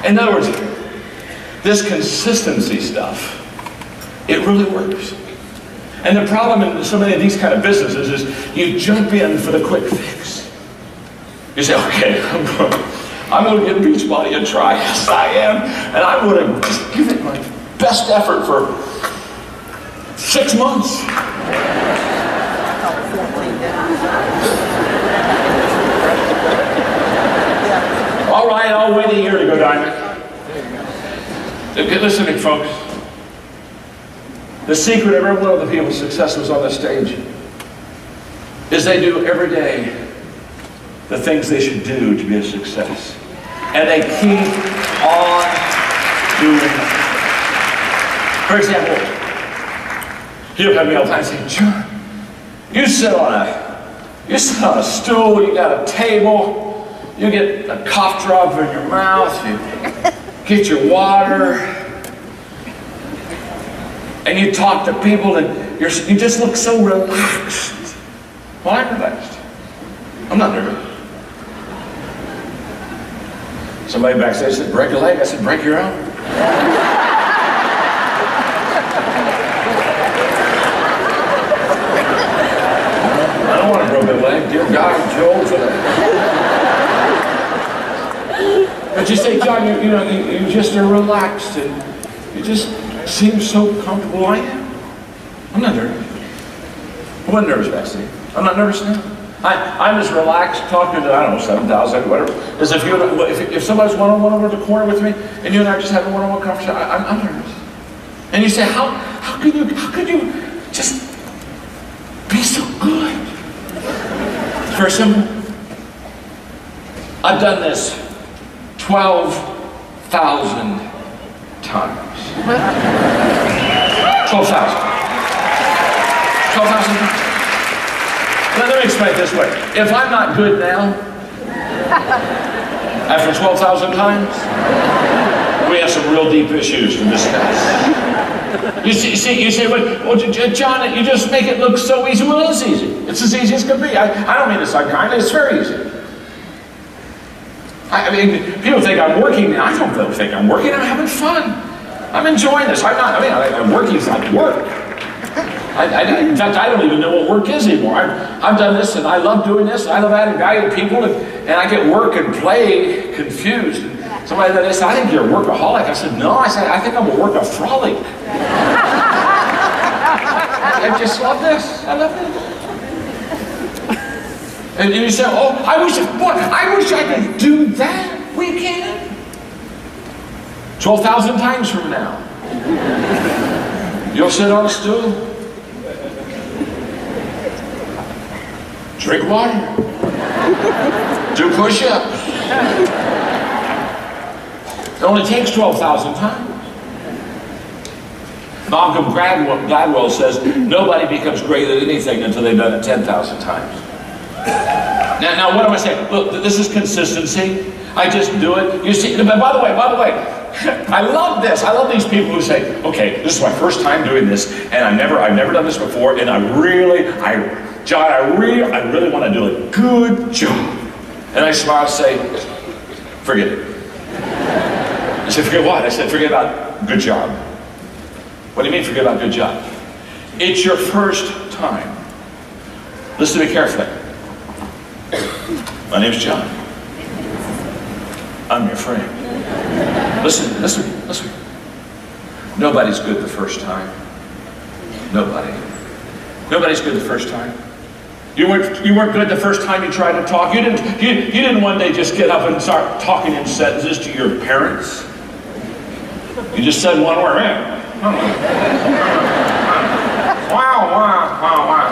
In other words, this consistency stuff, it really works. And the problem in so many of these kind of businesses is you jump in for the quick fix. You say, okay, I'm going to give Beachbody a try. Yes, I am. And I'm going to just give it my best effort for 6 months. All right, I'll wait a year to go diamond. Listen to me, folks. The secret of every one of the people's success was on the stage is they do every day the things they should do to be a success. And they keep on doing it. For example, he'll come to me all the time and say, John, you sit on a stool, you got a table, you get a cough drop in your mouth, you get your water, and you talk to people and you just look so relaxed. Well, I'm relaxed. I'm not nervous. Somebody backstage said, break a leg. I said, break your own. I don't want a broken leg. Dear God, Joe, for that. But you say, John, you just are relaxed and you just seem so comfortable. I am. I'm not nervous. I wasn't nervous backstage. I'm not nervous now. I'm as relaxed talking to, I don't know, 7,000, whatever, as if somebody's one-on-one over the corner with me and you and I are just having a one-on-one conversation. I'm nervous. And you say, how could you just be so good? It's very simple. I've done this 12,000 times. 12,000. 12,000 times. Let me explain it this way. If I'm not good now, after 12,000 times, we have some real deep issues to discuss. You say, well, John, you just make it look so easy. Well, it's easy. It's as easy as can be. I don't mean to sound kindly. It's very easy. I mean, people think I'm working now. I don't think I'm working. I'm having fun. I'm enjoying this. I'm working is not work. In fact, I don't even know what work is anymore. I've done this, and I love doing this, and I love adding value to people, and I get work and play confused. And somebody said, I think you're a workaholic. I said, no. I said, I think I'm a workaholic. I just love this. I love this. And you say, oh, I wish I could do that. We can. 12,000 times from now. You'll sit on a stool. Drink water. Do push-ups. It only takes 12,000 times. Malcolm Gladwell says, nobody becomes great at anything until they've done it 10,000 times. Now what am I saying? Look, this is consistency. I just do it. You see, by the way, I love this. I love these people who say, okay, this is my first time doing this, and I've never done this before, and I really want to do a good job. And I smile and say, forget it. I said, forget what? I said, forget about good job. What do you mean forget about good job? It's your first time. Listen to me carefully. My name's John. I'm your friend. Listen. Nobody's good the first time. Nobody. Nobody's good the first time. You weren't good the first time you tried to talk. You didn't one day just get up and start talking in sentences to your parents. You just said one word. Wow, wow, wow, wow.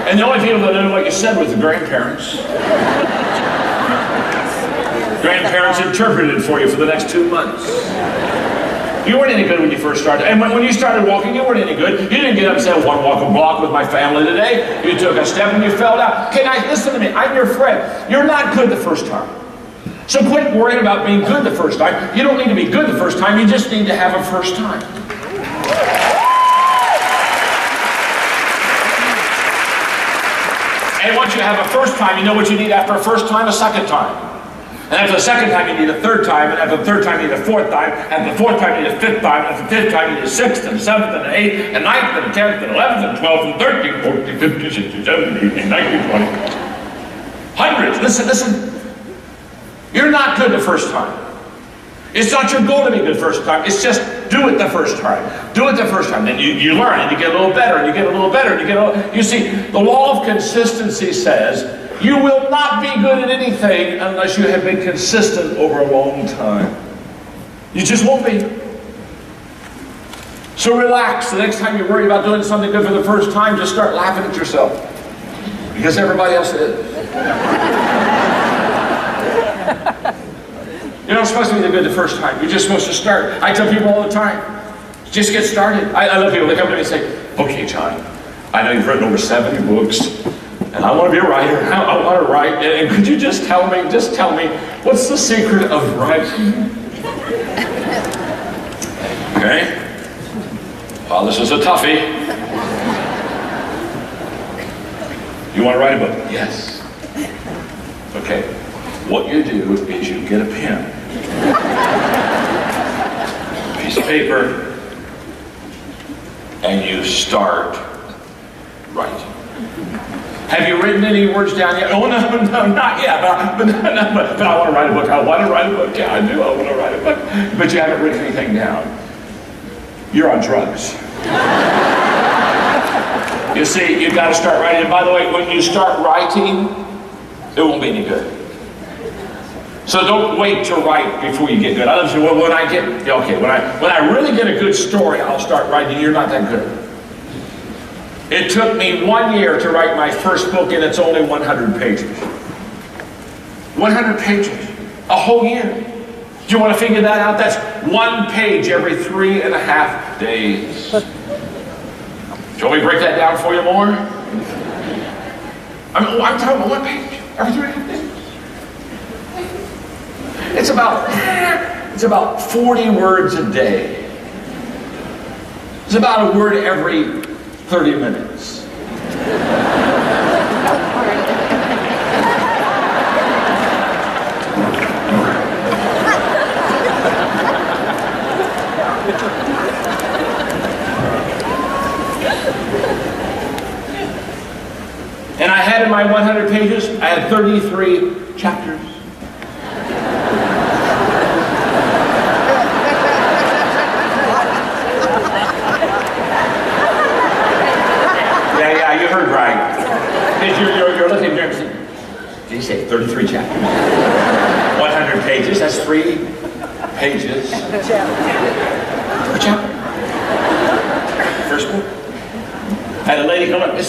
And the only people that knew what you said was the grandparents. Grandparents interpreted for you for the next 2 months. You weren't any good when you first started. And when you started walking, you weren't any good. You didn't get up and say, I want to walk a block with my family today. You took a step and you fell down. Okay, now listen to me. I'm your friend. You're not good the first time. So quit worrying about being good the first time. You don't need to be good the first time. You just need to have a first time. And once you have a first time, you know what you need after a first time? A second time. And after the second time, you need a third time. And after the third time, you need a fourth time. And after the fourth time, you need a fifth time. And after the fifth time, you need a sixth, and a seventh, and an eighth, and ninth, and a 10th, and 11th, and 12th, and 13th, 14th, 15th, 16th, 17th, 18th, 19th, 20th. Hundreds. Listen. You're not good the first time. It's not your goal to be good first time. It's just do it the first time. Do it the first time. Then you learn, and you get a little better, and you get a little better, and you get a little... You see, the law of consistency says you will not be good at anything unless you have been consistent over a long time. You just won't be. So relax. The next time you worry about doing something good for the first time, just start laughing at yourself. Because everybody else is. You're not supposed to be good the first time. You're just supposed to start. I tell people all the time, just get started. I love people. They come to me and say, okay, John, I know you've written over 70 books, and I want to be a writer. I want to write. And could you just tell me, what's the secret of writing? Okay? Well, this is a toughie. You want to write a book? Yes. Okay. What you do is you get a pen, piece of paper, and you start writing. Have you written any words down yet? Oh, no, not yet. But I want to write a book. I want to write a book. Yeah, I do. I want to write a book. But you haven't written anything down. You're on drugs. You see, you've got to start writing. And by the way, when you start writing, it won't be any good. So don't wait to write before you get good. I love to say, well, when I really get a good story, I'll start writing. You're not that good. It took me 1 year to write my first book, and it's only 100 pages. 100 pages. A whole year. Do you want to figure that out? That's 1 page every 3.5 days. Do you want me to break that down for you more? I'm talking about 1 page every 3.5 days. It's about 40 words a day. It's about a word every 30 minutes. And I had in my 100 pages, I had 33 chapters. You heard right. You're looking here and saying, did you say 33 chapters? 100 pages, that's 3 pages. Per chapter. First book. I had a lady come up, it's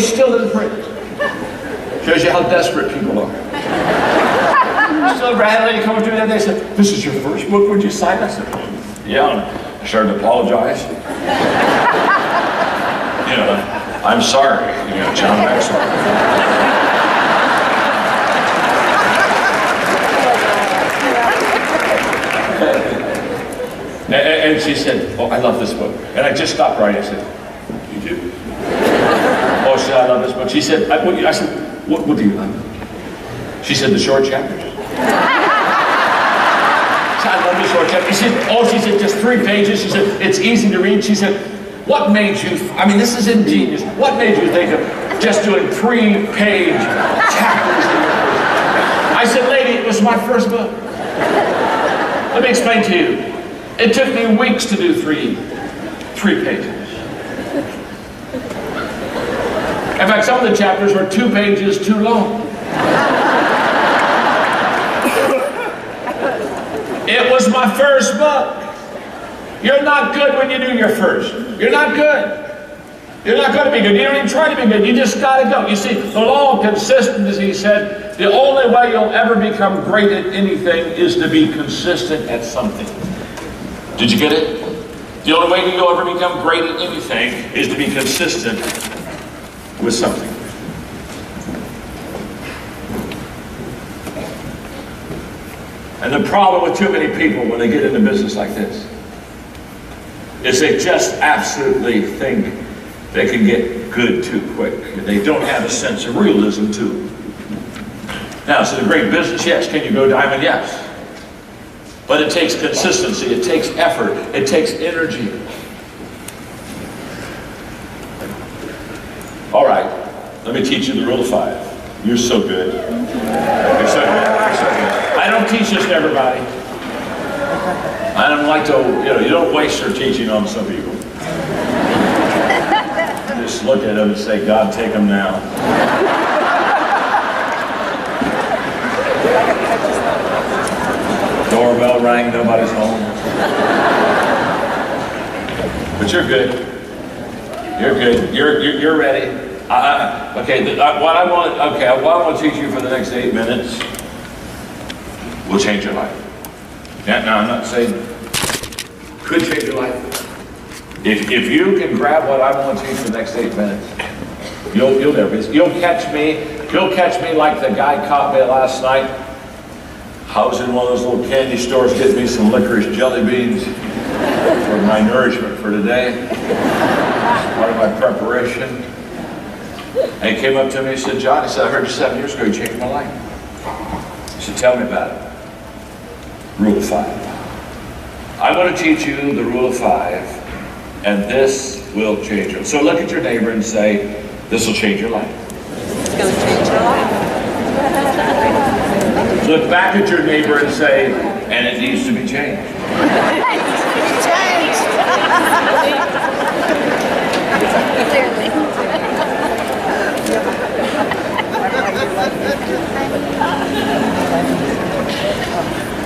still in print. Shows you how desperate people are. I had a lady come up to me that day and said, this is your first book, would you sign? I said, yeah. I started to apologize. You know, I'm sorry, John Maxwell. And she said, oh, I love this book. And I just stopped writing. I said, you do? Oh, she said, I love this book. She said, I said, what do you love? She said, the short chapters. I love the short chapters. She said, just 3 pages. She said, it's easy to read. She said, what made you, this is ingenious, what made you think of just doing 3-page chapters? I said, lady, it was my first book. Let me explain to you. It took me weeks to do 3 pages. In fact, some of the chapters were 2 pages too long. It was my first book. You're not good when you do your first. You're not good. You're not going to be good. You don't even try to be good. You just got to go. You see, the law of consistency, he said, the only way you'll ever become great at anything is to be consistent at something. Did you get it? The only way you'll ever become great at anything is to be consistent with something. And the problem with too many people when they get into business like this is they just absolutely think they can get good too quick. And they don't have a sense of realism to it. Now, is it a great business? Yes. Can you go diamond? Yes. But it takes consistency, it takes effort, it takes energy. All right, let me teach you the rule of 5. You're so good. You're so good. You're so good. I don't teach this to everybody. I don't like to, you don't waste your teaching on some people. Just look at them and say, God, take them now. Doorbell rang, nobody's home. But you're good. You're good. You're ready. Okay. What I want to teach you for the next 8 minutes will change your life. Yeah, now I'm not saying could change your life. If you can grab what I want to teach for the next 8 minutes, you'll catch me. You'll catch me like the guy caught me last night. I was in one of those little candy stores getting me some licorice jelly beans for my nourishment for today. It's part of my preparation. And he came up to me and said, John, he said, I heard you 7 years ago, you changed my life. He said, tell me about it. Rule of 5. I'm going to teach you the rule of 5, and this will change it. So look at your neighbor and say, this will change your life. It's going to change your life. Look back at your neighbor and say, and it needs to be changed.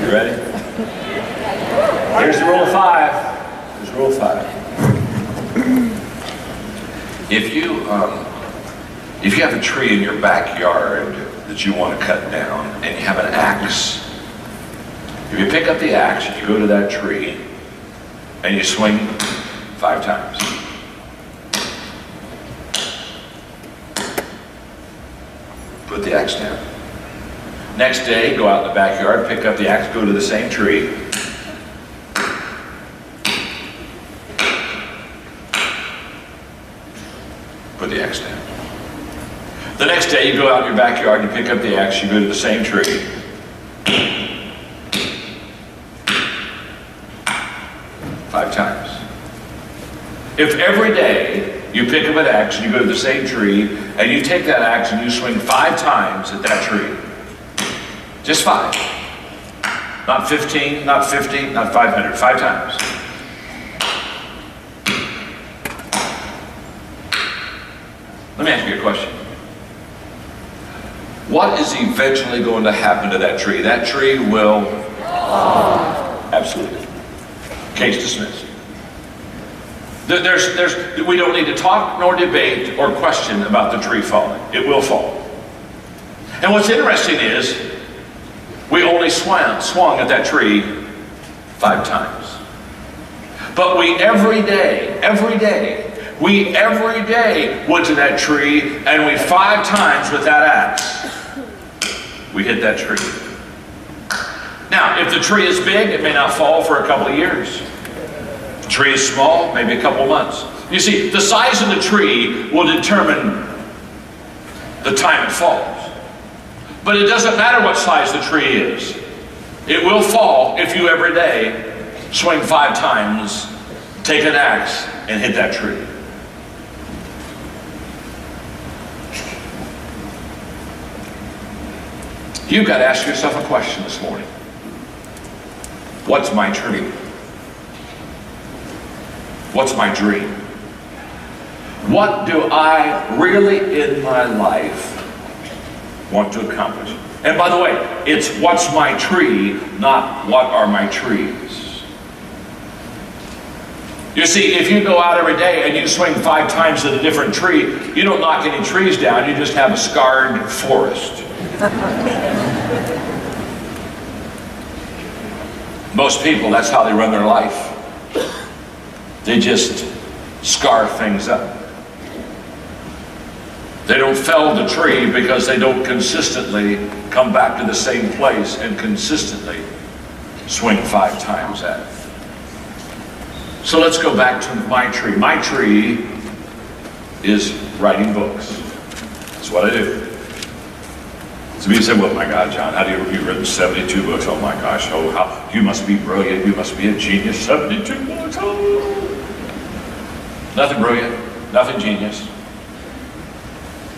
You ready? Here's the rule of 5. Here's rule of 5. If you have a tree in your backyard that you want to cut down, and you have an axe, if you pick up the axe and you go to that tree and you swing 5 times. Put the axe down. Next day, go out in the backyard, pick up the axe, go to the same tree. Put the axe down. The next day, you go out in your backyard, you pick up the axe, you go to the same tree. 5 times. If every day you pick up an axe and you go to the same tree, and you take that axe and you swing 5 times at that tree, just 5. Not 15, not 50, not 500, 5 times. Let me ask you a question. What is eventually going to happen to that tree? That tree will fall. Absolutely. Case dismissed. We don't need to talk nor debate or question about the tree falling. It will fall. And what's interesting is we only swung at that tree 5 times. But we every day went to that tree, and we 5 times with that axe, we hit that tree. Now, if the tree is big, it may not fall for a couple of years. If the tree is small, maybe a couple of months. You see, the size of the tree will determine the time it falls. But it doesn't matter what size the tree is. It will fall if you every day swing 5 times, take an axe, and hit that tree. You've got to ask yourself a question this morning. What's my tree? What's my dream? What do I really in my life want to accomplish? And by the way, it's what's my tree, not what are my trees. You see, if you go out every day and you swing 5 times at a different tree, you don't knock any trees down, you just have a scarred forest. Most people, that's how they run their life. They just scar things up. They don't fell the tree because they don't consistently come back to the same place and consistently swing 5 times at it. So let's go back to my tree. My tree is writing books. That's what I do. So people say, well, my God, John, how do you've written 72 books? Oh my gosh, oh, how, you must be brilliant. You must be a genius. 72 books, oh. Nothing brilliant, nothing genius.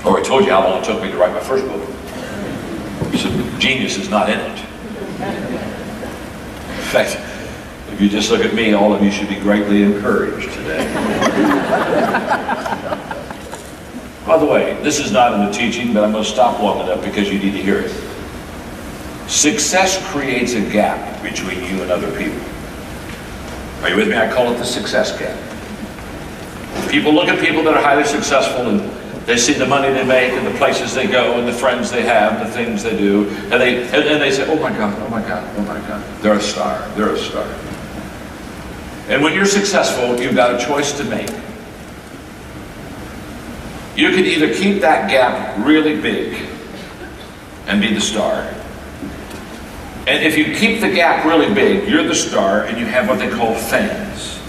Or I told you how long it took me to write my first book. So genius is not in it. In fact, if you just look at me, all of you should be greatly encouraged today. By the way, this is not in the teaching, but I'm going to stop long enough because you need to hear it. Success creates a gap between you and other people. Are you with me? I call it the success gap. People look at people that are highly successful and they see the money they make and the places they go and the friends they have, the things they do, and they say, oh my God, oh my God, oh my God, they're a star, they're a star. And when you're successful, you've got a choice to make. You can either keep that gap really big and be the star. And if you keep the gap really big, you're the star and you have what they call fans.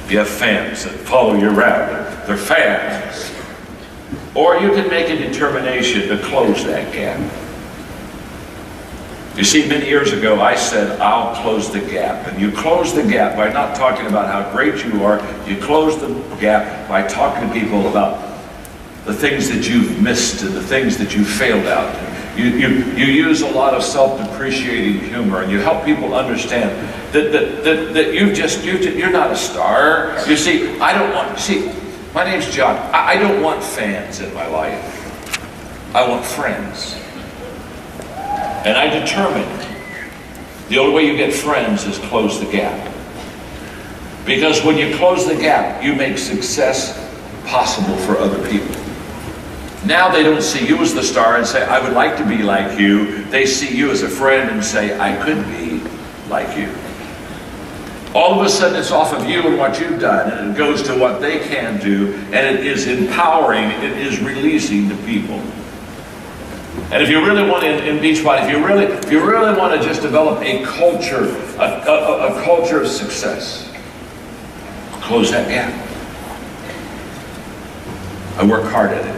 You have fans that follow you around. They're fans. Or you can make a determination to close that gap. You see, many years ago I said, I'll close the gap. And you close the gap by not talking about how great you are. You close the gap by talking to people about the things that you've missed and the things that you failed out. You use a lot of self-depreciating humor and you help people understand that you're not a star. You see, my name's John. I don't want fans in my life. I want friends. And I determined the only way you get friends is close the gap. Because when you close the gap, you make success possible for other people. Now they don't see you as the star and say, I would like to be like you. They see you as a friend and say, I could be like you. All of a sudden it's off of you and what you've done, and it goes to what they can do, and it is empowering, it is releasing to people. And if you really want in Beachbody, if you really want to just develop a culture, a culture of success, close that gap. I work hard at it.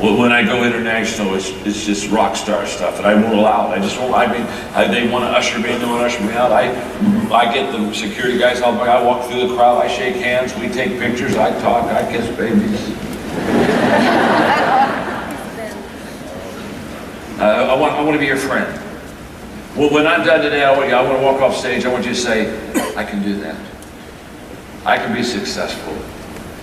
Well, when I go international, it's just rock star stuff, and I won't allow it. They want to usher me in, they want to usher me out. I get the security guys, I walk through the crowd, I shake hands, we take pictures, I talk, I kiss babies. I want to be your friend. Well, when I'm done today, I want to walk off stage, I want you to say, I can do that. I can be successful.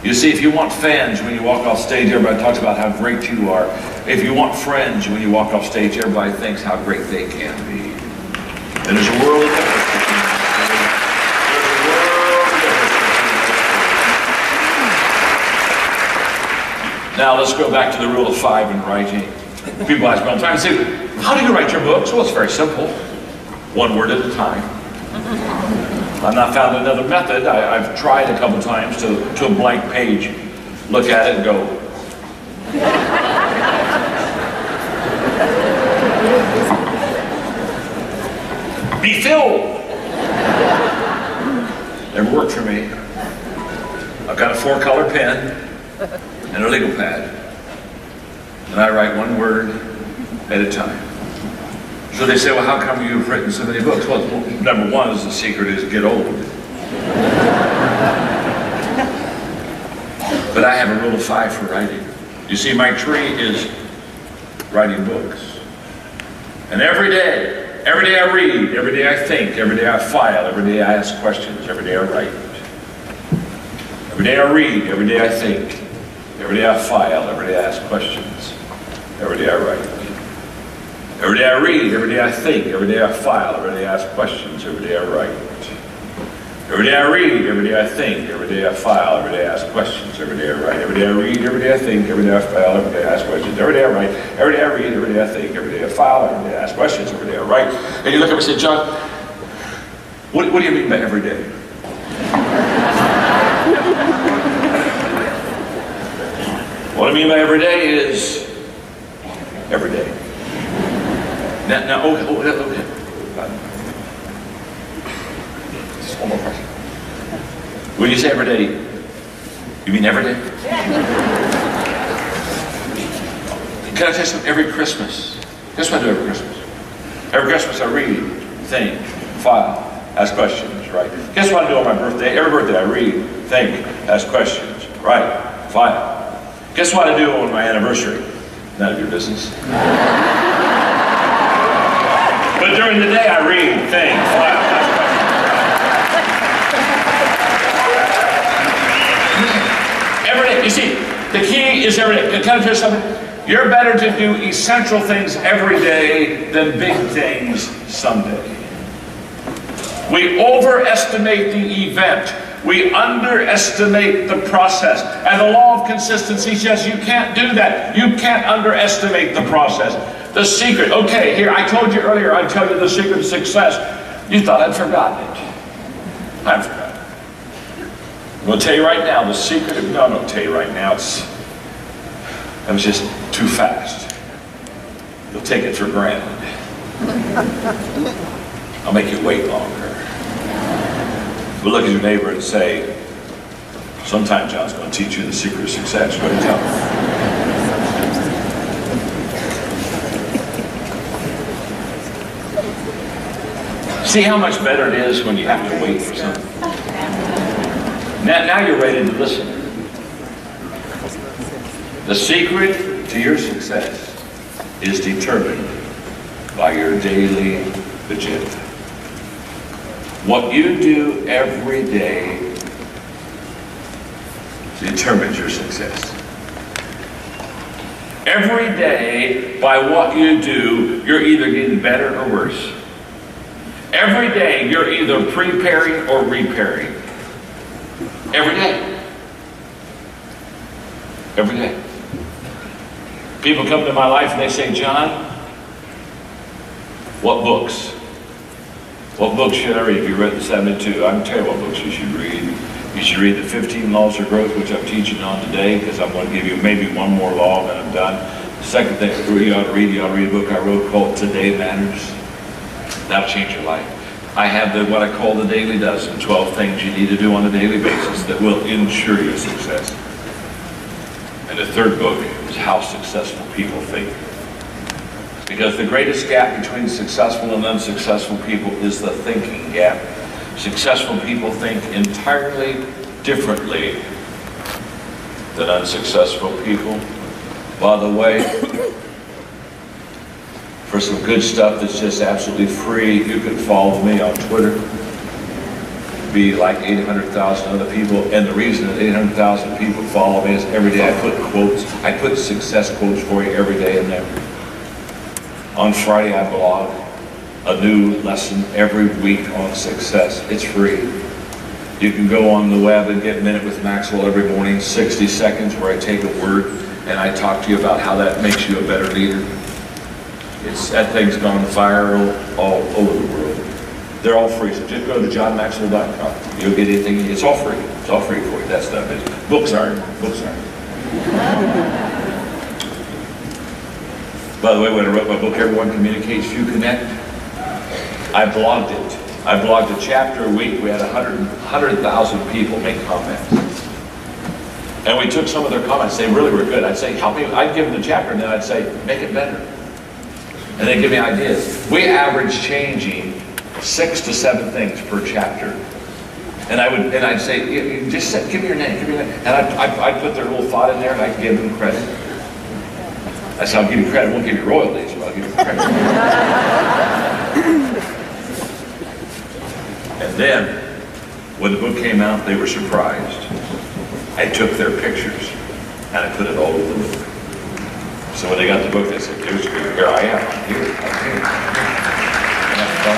You see, if you want fans when you walk off stage, everybody talks about how great you are. If you want friends when you walk off stage, everybody thinks how great they can be. And there's a world of difference between them. Now let's go back to the rule of 5 in writing. People ask me all the time, say, how do you write your books? Well, it's very simple. 1 word at a time. I've not found another method. I've tried a couple times to a blank page, look at it and go. Be filled. Never worked for me. I've got a 4-color pen and a legal pad. And I write 1 word at a time. So they say, well, how come you've written so many books? Well, number 1 is the secret is get old. But I have a rule of 5 for writing. You see, my tree is writing books. And every day I read, every day I think, every day I file, every day I ask questions, every day I write. And Every day I read, every day I think, every day I file, every day I ask questions, every day I write. Every day I read, every day I think, every day I file, every day I ask questions, every day I write. Every day I read, every day I think, every day I file, every day I ask questions, every day I write. Every day I read, every day I think, every day I file, every day I ask questions, every day I write. Every day I read, every day I think, every day I file, every day I ask questions, every day I write. And you look at me and say, John, what do you mean by every day? What I mean by every day is every day. Now, okay. Just one more question. When you say every day, you mean every day? Can I tell you something? Every Christmas. Guess what I do every Christmas? Every Christmas I read, think, file, ask questions, right? Guess what I do on my birthday? Every birthday I read, think, ask questions, write, file. Guess what I do on my anniversary? None of your business. But during the day I read, think, file, ask questions. Every day. You see, the key is every day. Can I tell you something? You're better to do essential things every day than big things someday. We overestimate the event. We underestimate the process. And the law of consistency says you can't do that. You can't underestimate the process. The secret. Okay, here, I told you earlier, I'd tell you the secret of success. You thought I'd forgotten it. I've forgotten it. I'm going to tell you right now, the secret of, no, I'm going to tell you right now, it was just too fast. You'll take it for granted. I'll make you wait longer. But look at your neighbor and say, sometime John's going to teach you the secret of success. What do you tell him? See how much better it is when you have to wait for something? Now you're ready to listen. The secret to your success is determined by your daily agenda. What you do every day determines your success. Every day, by what you do, you're either getting better or worse. Every day, you're either preparing or repairing. Every day. Every day. People come to my life and they say, John, what books? What books should I read? If you read the 72, I can tell you what books you should read. You should read the 15 Laws of Growth, which I'm teaching on today, because I'm going to give you maybe one more law and I'm done. The second thing you ought to read a book I wrote called Today Matters. That'll change your life. I have what I call the Daily Dozen, 12 things you need to do on a daily basis that will ensure your success. And the third book is How Successful People Think. Because the greatest gap between successful and unsuccessful people is the thinking gap. Successful people think entirely differently than unsuccessful people. By the way, for some good stuff that's just absolutely free, you can follow me on Twitter. Be like 800,000 other people, and the reason that 800,000 people follow me is every day I put quotes. I put success quotes for you every day in there. On Friday I blog a new lesson every week on success. It's free. You can go on the web and get Minute with Maxwell every morning, 60 seconds, where I take a word and I talk to you about how that makes you a better leader. That thing's gone viral all over the world. They're all free, so just go to johnmaxwell.com. You'll get anything. It's all free. It's all free for you. That stuff is. Books aren't. Books aren't. By the way, when I wrote my book, Everyone Communicates, Few Connect, I blogged it. I blogged a chapter a week. We had 100,000 people make comments. And we took some of their comments. They really were good. I'd say, help me. I'd give them the chapter, and then I'd say, make it better. And they'd give me ideas. We averaged changing 6 to 7 things per chapter. And I'd say, just give me your name, give me your name. And I'd put their little thought in there, and I'd give them credit. I said, I'll give you credit, I won't give you royalties, but I'll give you credit. And then, when the book came out, they were surprised. I took their pictures and I put it all over the book. So when they got the book, they said, here I am, I'm here. Isn't that fun?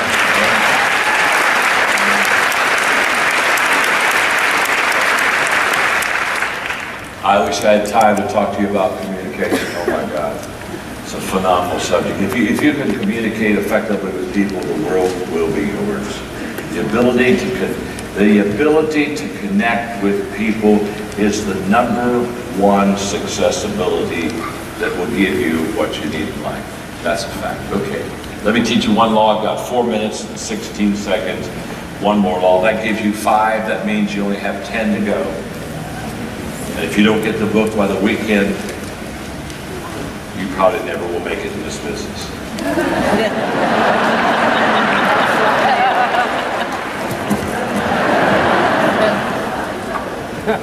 I wish I had time to talk to you about communication. Oh my God. It's a phenomenal subject. If you can communicate effectively with people, the world will be yours. The ability to connect with people is the #1 success ability that will give you what you need in life. That's a fact. Okay. Let me teach you one law. I've got 4 minutes and 16 seconds. One more law. That gives you 5. That means you only have 10 to go. And if you don't get the book by the weekend, you probably never will make it in this business.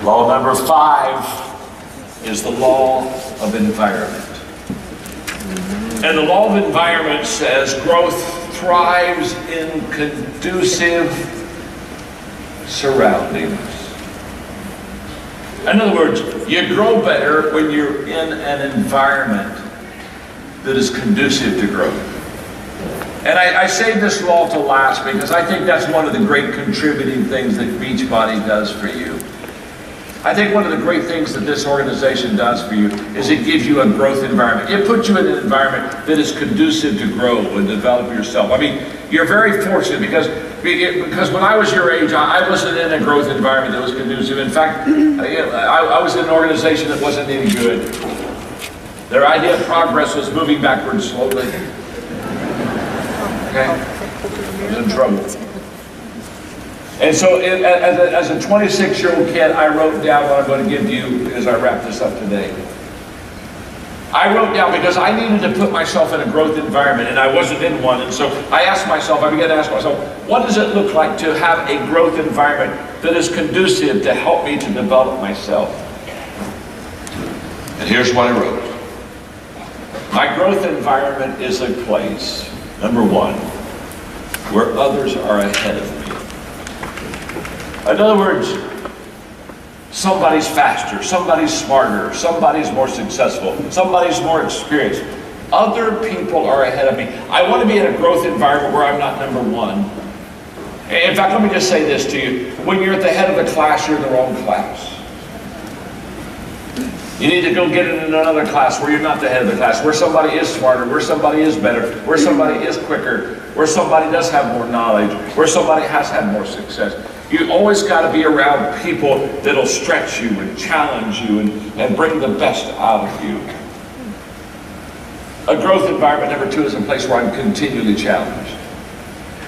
Law number 5 is the law of environment. And the law of environment says growth thrives in conducive surroundings. In other words, you grow better when you're in an environment that is conducive to growth. And I say this law to last because I think that's one of the great contributing things that Beachbody does for you. I think one of the great things that this organization does for you is it gives you a growth environment. It puts you in an environment that is conducive to grow and develop yourself. I mean, you're very fortunate because when I was your age, I wasn't in a growth environment that was conducive. In fact, I was in an organization that wasn't any good. Their idea of progress was moving backwards slowly. Okay? I was in trouble. And so as a 26-year-old kid, I wrote down what I'm going to give to you as I wrap this up today. I wrote down because I needed to put myself in a growth environment, and I wasn't in one. And so I began to ask myself, what does it look like to have a growth environment that is conducive to help me to develop myself? And here's what I wrote. My growth environment is a place, #1, where others are ahead of me. In other words, somebody's faster, somebody's smarter, somebody's more successful, somebody's more experienced. Other people are ahead of me. I want to be in a growth environment where I'm not #1. In fact, let me just say this to you. When you're at the head of the class, you're in the wrong class. You need to go get in another class where you're not the head of the class, where somebody is smarter, where somebody is better, where somebody is quicker, where somebody does have more knowledge, where somebody has had more success. You always got to be around people that'll stretch you and challenge you and bring the best out of you. A growth environment, #2, is a place where I'm continually challenged.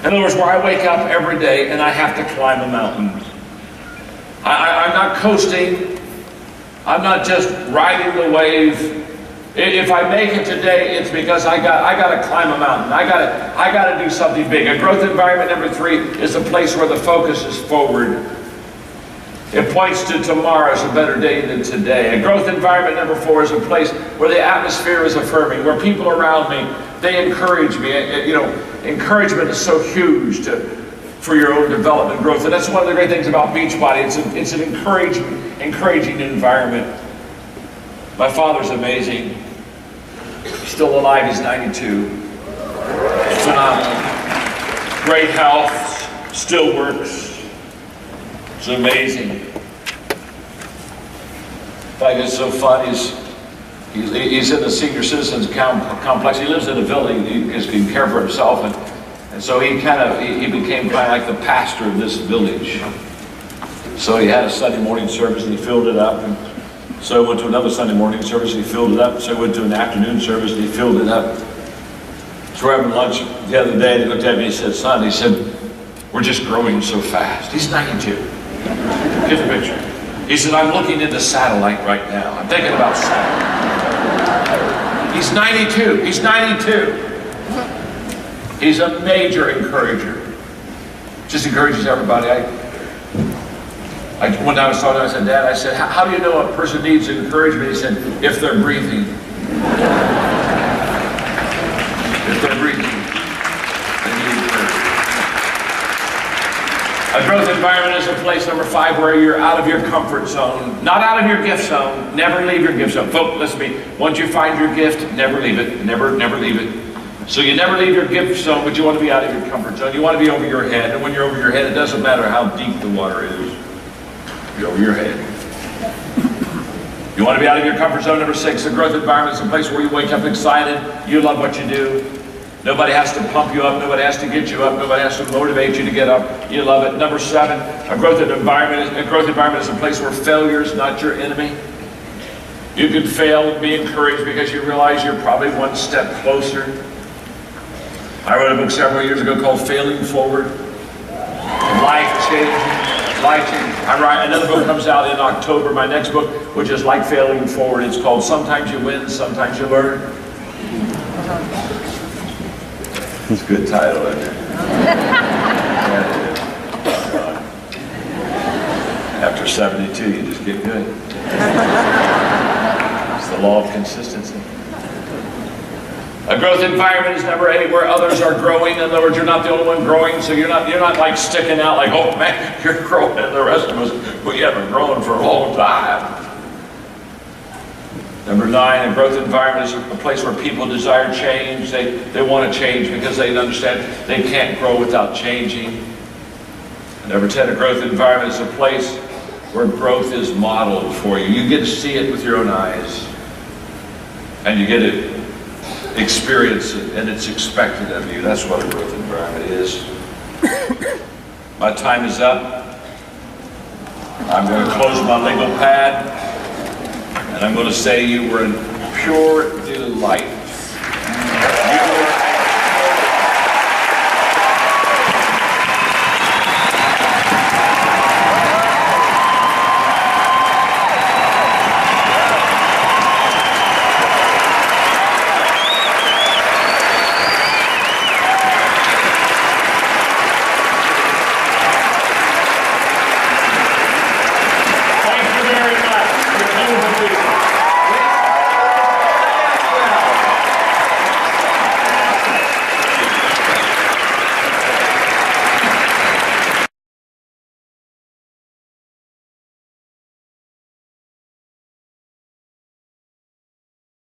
In other words, where I wake up every day and I have to climb a mountain. I'm not coasting. I'm not just riding the wave. If I make it today, it's because I got to climb a mountain. I got to do something big. A growth environment, #3, is a place where the focus is forward. It points to tomorrow as a better day than today. A growth environment, #4, is a place where the atmosphere is affirming, where people around me, they encourage me. You know, encouragement is so huge for your own development and growth. And that's one of the great things about Beachbody. It's an encouraging environment. My father's amazing. He's still alive, he's 92. Phenomenal. Great health, still works. It's amazing. In fact, it's so fun. He's in the senior citizens complex. He lives in a village. He can care for himself, and so he became kind of like the pastor of this village. So he had a Sunday morning service and he filled it up. And so I went to another Sunday morning service and he filled it up. So I went to an afternoon service and he filled it up. So we're having lunch the other day and he looked at me and he said, "Son," he said, "we're just growing so fast." He's 92. Get the picture. He said, "I'm looking into satellite right now. I'm thinking about satellite." He's 92. He's 92. He's a major encourager. Just encourages everybody. One time I was talking to him, I said, "Dad," I said, how do you know a person needs encouragement?" He said, "If they're breathing." If they're breathing, they need encouragement. A growth environment is a place, number 5, where you're out of your comfort zone, not out of your gift zone. Never leave your gift zone. Folks, listen to me. Once you find your gift, never leave it. Never leave it. So you never leave your gift zone, but you want to be out of your comfort zone. You want to be over your head, and when you're over your head, it doesn't matter how deep the water is. You're over your head. You want to be out of your comfort zone. Number 6, the growth environment is a place where you wake up excited. You love what you do. Nobody has to pump you up. Nobody has to get you up. Nobody has to motivate you to get up. You love it. Number 7, a growth environment is a place where failure is not your enemy. You can fail and be encouraged because you realize you're probably one step closer. I wrote a book several years ago called Failing Forward. Life-changing. Life-changing. Another book comes out in October, my next book, which is like Failing Forward. It's called Sometimes You Win, Sometimes You Learn. It's a good title, isn't it? After 72, you just get good. It's the law of consistency. A growth environment is number 8, where others are growing. In other words, you're not the only one growing, so you're not like sticking out like, oh man, you're growing, and the rest of us, we haven't grown for a long time. Number 9, a growth environment is a place where people desire change. They want to change because they understand they can't grow without changing. And number 10, a growth environment is a place where growth is modeled for you. You get to see it with your own eyes. And you get to experience it, and it's expected of you. That's what a growth environment is. My time is up. I'm going to close my legal pad. And I'm going to say you were in pure delight